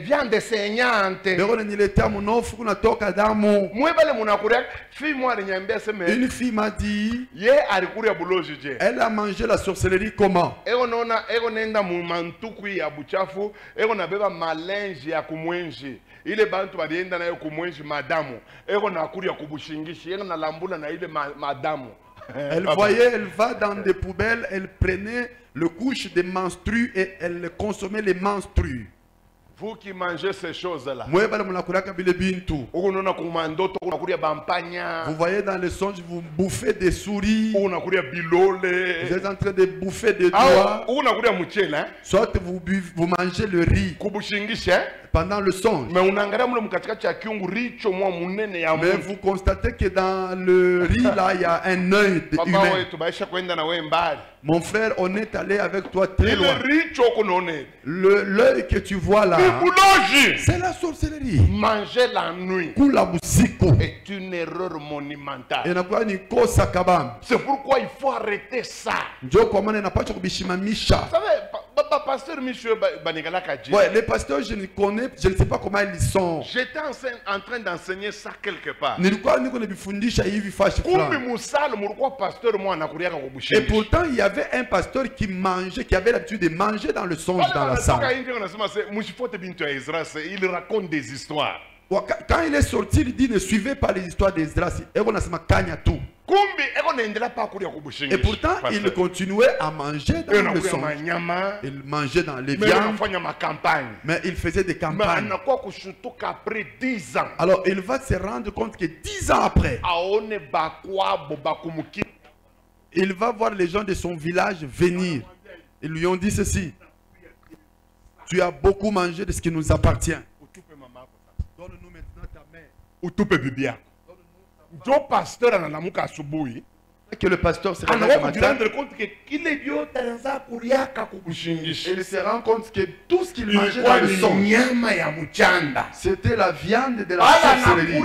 viande saignante. Beko niletea mnofu kuna toka damu. Mwebale munakuria fi mwa aliniambia sema Une fille m'a dit, ye alikuria buloji je. elle a mangé la sorcellerie comment? Eko nenda mu mantuku ya buchafu, eko nabeba malenji ya kumwenji. Ile bantu balienda nayo kumwenji madamu. Eko nakuria kubushingishi, eko nalambula na ile madamu. Elle voyait, elle va dans des poubelles, elle prenait le couche des menstrues et elle consommait les menstrues. Vous qui mangez ces choses-là. Mwe bale munakulaka bile bintu. Unaona kumandoto unakuria bampanya. Vous voyez dans les songes, vous bouffez des souris. Unakuria bilole. Vous êtes en train de bouffer des doigts. Unakuria mchele, hein? Soit vous mangez le riz Kubushingisha. pendant le songe. Mais unaangalia mule mkatikati ya kiungu richo mwa munene ya Mais Mungu. vous constatez que dans le riz, là, il y a un œil Papa humain. wetu baisha kwenda na wewe mbali. Mon frère, on est allé avec toi très Ile loin. richo kunaone. L'œil que tu vois là, Bibuloji. c'est la sorcellerie. Manger la nuit Kula musiku. est une erreur monumentale. Inakuwa ni kosa kabambi. C'est pourquoi il faut arrêter ça. Ndio kwa maana inapaswa kubishimamisha. Vous savez, pasteur Michel Banigalaka dit. Ouais, les pasteurs, je ne connais, je ne sais pas comment ils sont. J'étais en train d'enseigner ça quelque part. Nilikuwa niko nabifundisha hivi fashi Kumbi fulani. musala mulikuwa pasteur mwa anakuriaka Et kubushingisha. pourtant, il y avait un pasteur qui mangeait, qui avait l'habitude de manger dans le songe dans la salle. Il raconte des histoires. Quand il est sorti, il dit ne suivez pas les histoires d'Esdras. Et pourtant, il continuait à manger dans le son. Il mangeait dans les viandes. Mais il faisait des campagnes. Alors il va se rendre compte que 10 ans après, il va voir les gens de son village venir. Ils lui ont dit ceci: tu as beaucoup mangé de ce qui nous appartient. Donne-nous maintenant ta mère. Que le pasteur se réveille le matin, il se rend compte que tout ce qu'il mangeait dans le son, c'était la viande de la sorcellerie.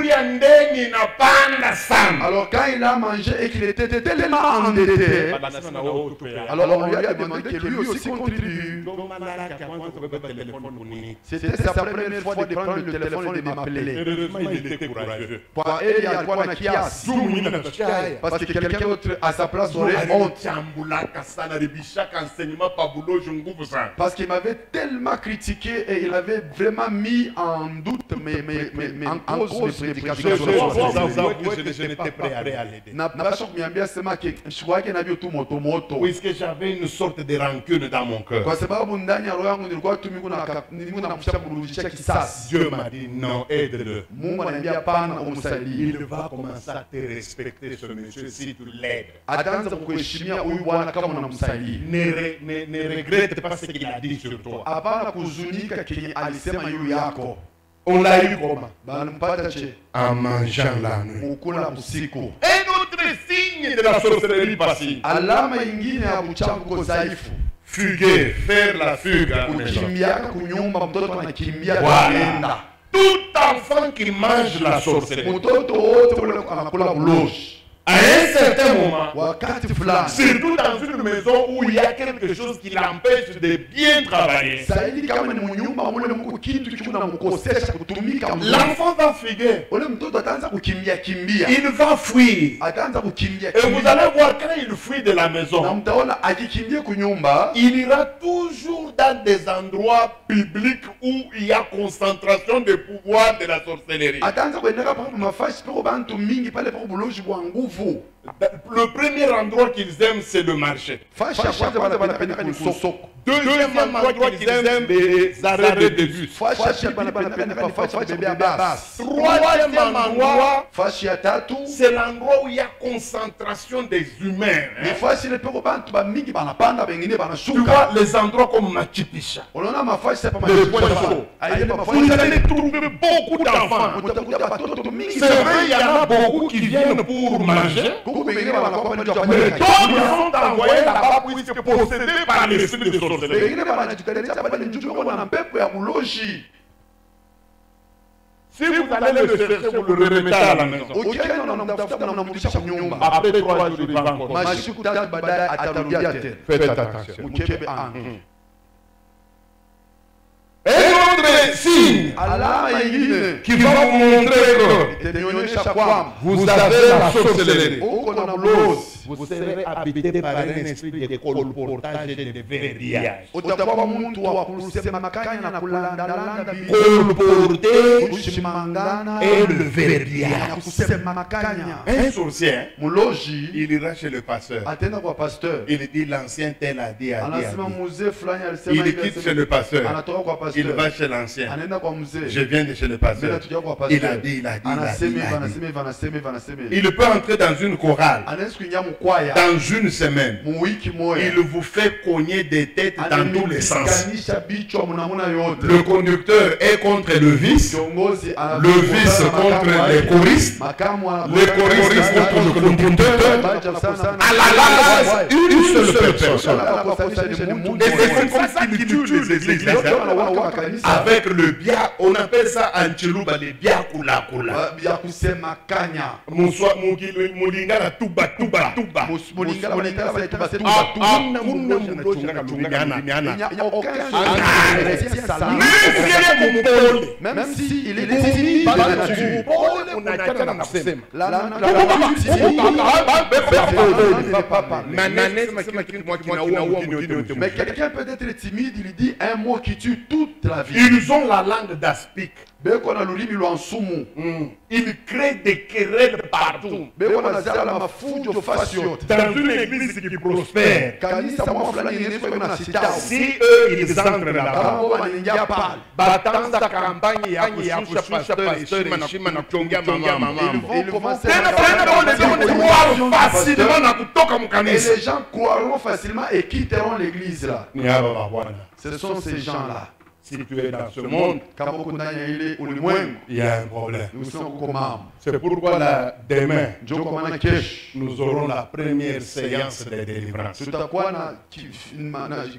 Alors quand il a mangé et qu'il était tellement endetté, alors on lui a demandé que lui aussi contribue. C'était sa première fois de prendre le téléphone et de m'appeler. Parce que quelqu'un d'autre à sa place aurait honte. Parce qu'il m'avait tellement critiqué et il avait vraiment mis en doute en cause mes prédications. Je n'étais prêt à l'aider. Puisque j'avais une sorte de rancune dans mon cœur. Dieu m'a dit non, aide-le. Il va commencer à te respecter, ce monsieur, si tu l'aides. Ne regrette pas ce qu'il a dit sur toi. On l'a eu comment? En mangeant la nuit. Un autre signe de la sorcellerie passive. Fuguer, faire la fugue à la maison. Voilà. Tout enfant qui mange la sorcellerie, à un certain moment, surtout dans une maison où il y a quelque chose qui l'empêche de bien travailler, l'enfant va fuguer. Il va fuir. Et vous allez voir, quand il fuit de la maison, il ira toujours dans des endroits publics où il y a concentration de pouvoir de la sorcellerie. Le premier endroit qu'ils aiment, c'est le marché. Deuxième endroit qu'ils aiment, les arrêts de bus. Troisième endroit, c'est l'endroit où il y a concentration des humains. Tu vois les endroits comme Machipicha, le point chaud. Vous allez trouver beaucoup d'enfants. C'est vrai, il y en a beaucoup qui viennent pour manger. Mais d'autres sont envoyés là-bas puisque possédés par l'esprit de sorcellerie. Si vous allez le chercher, vous le remettez à la maison. Après 3 jours, il va encore. Faites attention. Un autre signe qui va vous montrer que vous avez la sorcellerie. Vous serez habité par un esprit de colportage et de verbiage. Colporter et le verbiage. Un sorcier, il ira chez le pasteur. Il dit l'ancien tel a dit, il quitte chez le pasteur. Il va chez l'ancien. Je viens de chez le pasteur. Il a dit. Il peut entrer dans une chorale. Dans une semaine, il vous fait cogner des têtes dans tous les sens. Le conducteur est contre le vice, le vice contre les choristes, les choristes contre le conducteur. À la base, une seule personne. Et c'est comme ça qu'il tue les églises. Avec le bia, on appelle ça en Chiluba le bia kula kula. Mulingana tuba. Même si il est défini par la nature. Mais quelqu'un peut être timide, il dit un mot qui tue toute la vie. Ils ont la langue aspic. beko na lulimi lwa nsumu Il crée des querelles partout. beko na zala mafujo fasi yote Dans une église qui prospère, kanisa mwa fulani yeneso na sitao si eux ils entrent là-bas, kama wanaingia pale batanza kampanye ya kushusha pasteur heshima na kuchongea mambo. ils vont commencer Tena facilement na kutoka et mkanisa. les gens croiront facilement et quitteront l'église là. Ni hapa mabwana. Ce sont ces gens là. Si tu es dans ce monde, Kama uko ndani ya ile ulimwengu il y a un problème. usio komama C'est pourquoi demain, njoo kwa maana kesho nous aurons la première séance de délivrance. tutakuwa na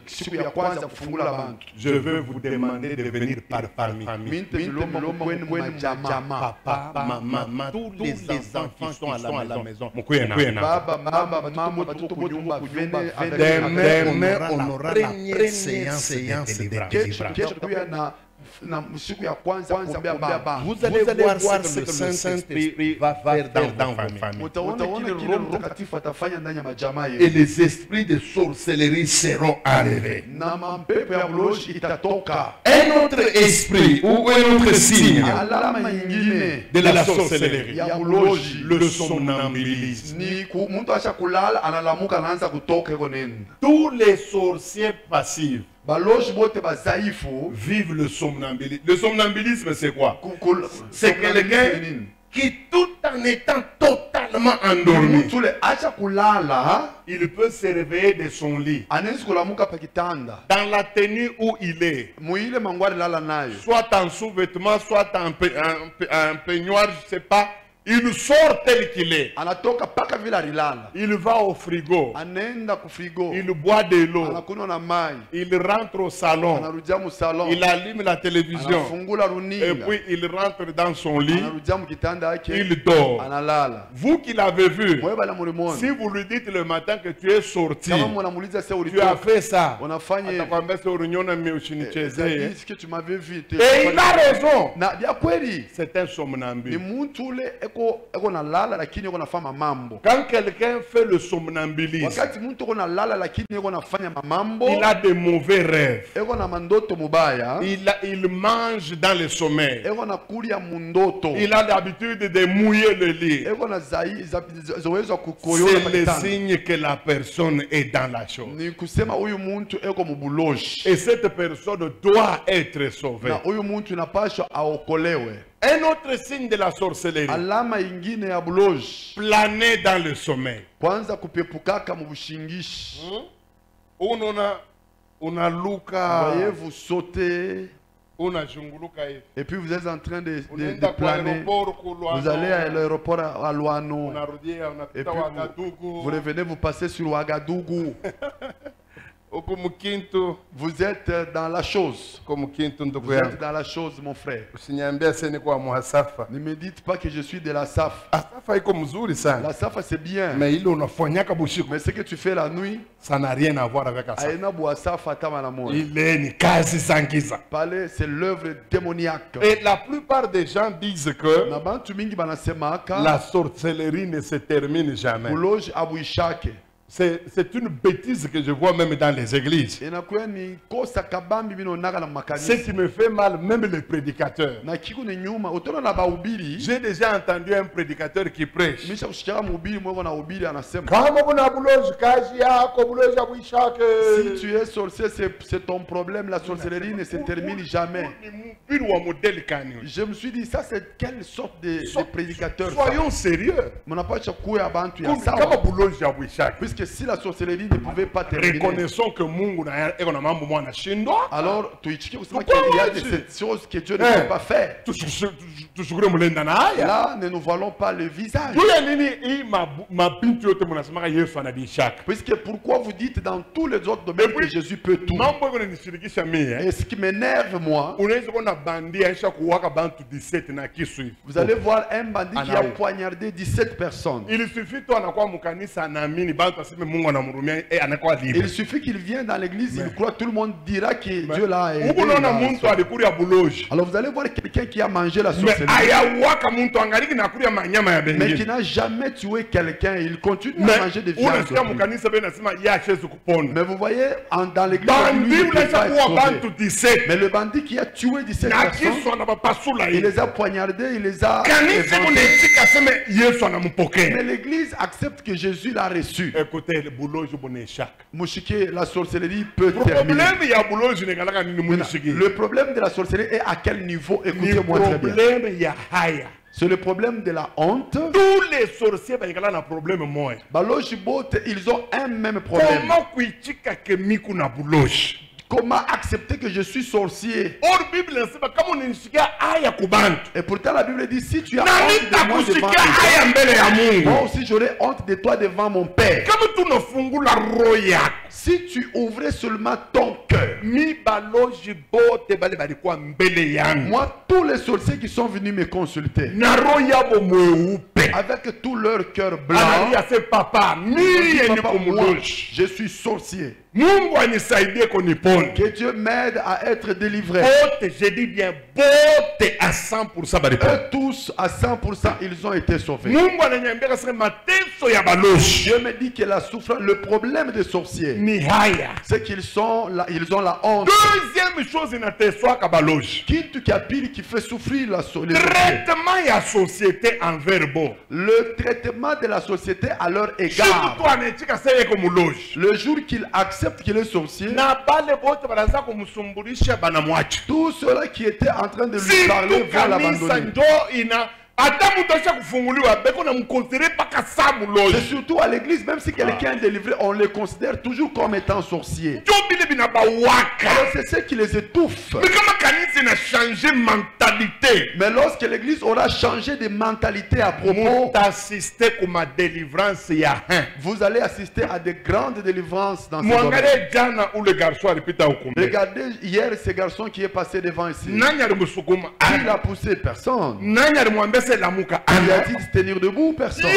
siku ya kwanza kufungula bantu. Je veux vous demander de venir par famille. Milomba kwenu jamaa Papa, maman, tous les enfants qui sont à la maison. baba mama mama batoto nyumba venez avec Demain, on aura la première séance de délivrance. kesho pia na siku ya kwanza kuombea baba. Vous allez voir ce que le Saint-Esprit va faire dans vos familles. Utaona kile Roho Mtakatifu atafanya ndani ya majamaa Et yetu. les esprits de sorcellerie seront enlevés. Na mampepo ya buloshi itatoka. Un autre esprit ou un autre signe Alama nyingine de la sorcellerie, ya buloshi le somnambulisme. ni mtu acha kulala analamuka anaanza kutoka iko nini. Tous les sorciers passifs Baloshi bote bazaifu vivent le somnambulisme. Le somnambulisme, c'est quoi? C'est quelqu'un qui, tout en étant totalement endormi, mtu le acha kulala il peut se réveiller de son lit, anaweza kulamuka pa kitanda dans la tenue où il est, muile mangwari lala nayo soit en sous-vêtements, soit en peignoir, je ne sais pas. Il sort tel qu'il est. anatoka paka vile alilala, Il va au frigo. anaenda kufrigo, Il boit de l'eau. anakunywa na mai, Il rentre au salon. anarudia mu salon, Il allume la télévision. anafungula Et runinga, puis il rentre dans son lit. anarudia mu kitanda yake, Il dort. analala. Vous qui l'avez vu, Mwewe bala mulimoni, si vous lui dites le matin que tu es sorti, kama munamuuliza sasa tu as ulitoka fait ça, unafanya hivi, atakwambia sasa uniona mimi ushinichezee. est-ce que tu m'avais vu? Et il a raison. Na bia kweli C'est un ni somnambule. mtu ule eko na lala lakini eko nafanya mambo. Quand quelqu'un fait le somnambulisme, Wakati mtu eko na lala lakini eko nafanya mambo, il a de mauvais rêves. eko na mandoto mubaya, Il mange dans le sommeil. eko na kulia mundoto, Il a l'habitude de mouiller le lit. eko na zowezo kukoyola C'est le pakitanda. signe que la personne est dans la chose. Ni kusema huyu muntu eko mubuloshi Et cette personne doit être sauvée. na huyu muntu inapaswa aokolewe. Un autre signe de la sorcellerie, Alama ingine ya buloshi, planer dans le sommeil. kwanza kupepukaka mubushingishi. Unaluka, Voyez, vous sautez unazunguluka hivi. et puis vous êtes en train de Unaenda kwa planer. aéroport kulwa. Vous allez à l'aéroport à Luano Unarudia et unapita puis Ouagadougou. vous revenez, vous passez sur Ouagadougou. Huko Mkintu, Vous êtes dans la chose. huko Mkintu ndugu Vous yangu. êtes dans la chose, mon frère. Usiniambia sasa ni kwa muhasafa. Ne me dites pas que je suis de la SAF. Asafa iko mzuri sana. La SAF, c'est bien. Mais ile unafanyaka bushiku, Mais ce que tu fais la nuit, ça n'a rien à voir avec Asafa. aina bua SAF atama la moya. Ile ni kazi za giza. Parler, c'est l'œuvre démoniaque. Et la plupart des gens disent que Na bantu mingi banasemaka la sorcellerie ne se termine jamais. buloji abuishake. C'est une bêtise que je vois même dans les églises. Inakuwa ni kosa kabambi bino naka na Ce makanisa. qui me fait mal, même les prédicateurs. Na kiku ni nyuma, utona na bahubiri. J'ai déjà entendu un prédicateur qui prêche. Misha kushikara mhubiri mweko na hubiri anasema, Kama kuna bulozi kazi yako bulozi abwishake. si tu es sorcier, c'est ton problème. La sorcellerie ne se termine jamais. Ni mhubiri wa modeli kani? Je me suis dit, ça c'est quelle sorte de prédicateur ça? Soyons sérieux. Mnapasha kuya bantu ya Kama sawa. bulozi abwishake. Puisque si la sorcellerie ne pouvait pas terminer, Reconnaissons que Mungu na eko na mambo mwana shindwa. alors tuichike kusema Pourquoi qu'il y a tu- de ces choses que Dieu ne peut pas faire. Tushukure mulenda na haya. Là, ne nous voilons pas le visage. Tuya nini hii mabintu yote mnasemaka Yesu anadishaka. Puisque pourquoi vous dites dans tous les autres domaines que Jésus peut tout? Mambo yako yanishirikisha mimi. Et ce qui m'énerve, moi, Unaweza kuona bandia aisha kuwaka bantu 17 na kisu hivi. vous allez voir un bandit qui a Anawe. poignardé 17 personnes. Il suffit tu anakuwa mkanisa anaamini bantu Il suffit qu'il vienne dans l'église, il croit, tout le monde dira que Dieu l'a aidé. Alors vous allez voir quelqu'un qui a mangé la sorcellerie, mais qui n'a jamais tué quelqu'un, il continue à manger des viandes. Mais vous voyez, dans l'église, mais le bandit qui a tué 17 personnes, il les a poignardés, il les a éventrés. Mais l'église accepte que Jésus l'a reçu. Écoutez, le boulot, je bonne échec. Mouchiké, la sorcellerie peut terminer. Le problème de la sorcellerie est à quel niveau? Écoutez-moi très bien. C'est le problème de la honte. Tous les sorciers ont un problème. Ils ont un même problème. Comment accepter que je suis sorcier? Et pourtant la Bible dit, si tu as honte de moi devant Dieu, moi aussi j'aurai honte de toi devant mon Père. Si tu ouvrais seulement ton cœur, moi tous les sorciers qui sont venus me consulter, avec tout leur cœur blanc, papa, moi, je suis sorcier. Que Dieu m'aide à être délivré. Je dis bien, bote à 100%. Eux tous à 100%, ils ont été sauvés. Dieu me dit que la souffrance, le problème des sorciers, c'est qu'ils ont la honte. Deuxième chose, qui fait souffrir la société envers vous. Le traitement de la société à leur égard. Le jour qu'ils acceptent qu'il est sorcier, tous ceux-là qui étaient en train de lui parler vont l'abandonner. C'est surtout à l'église, même si quelqu'un est délivré, on les considère toujours comme étant sorciers. Alors c'est ce qui les étouffe. Mais lorsque l'église aura changé de mentalité à propos, vous allez assister à de grandes délivrances dans ce domaine. Regardez hier ce garçon qui est passé devant ici. Il a poussé personne. Il a dit de se tenir debout, personne.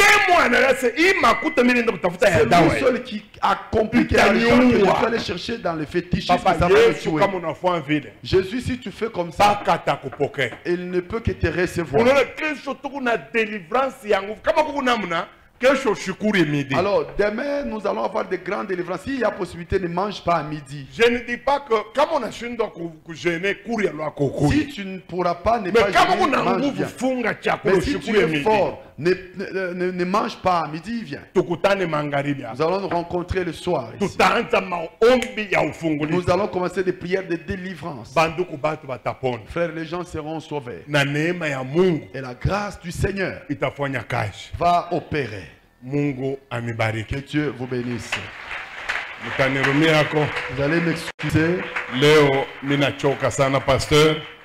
C'est lui seul qui a compris que l'argent que tu allais chercher dans les fétiches, ça va le tuer. Jésus, si tu fais comme ça, il ne peut que te recevoir. Alors demain nous allons avoir de grandes délivrances. S'il y a possibilité, ne mange pas à midi. Je ne dis pas que comme on a gêné, si tu ne pourras pas ne pas gêner, mange bien. Mais si tu es fort, ne mange pas à midi, viens. Nous allons nous rencontrer le soir ici. Nous allons commencer des prières de délivrance. Frères, les gens seront sauvés. Et la grâce du Seigneur va opérer. Que Dieu vous bénisse. Vous allez m'excuser. Leo, minachoka sana pasteur.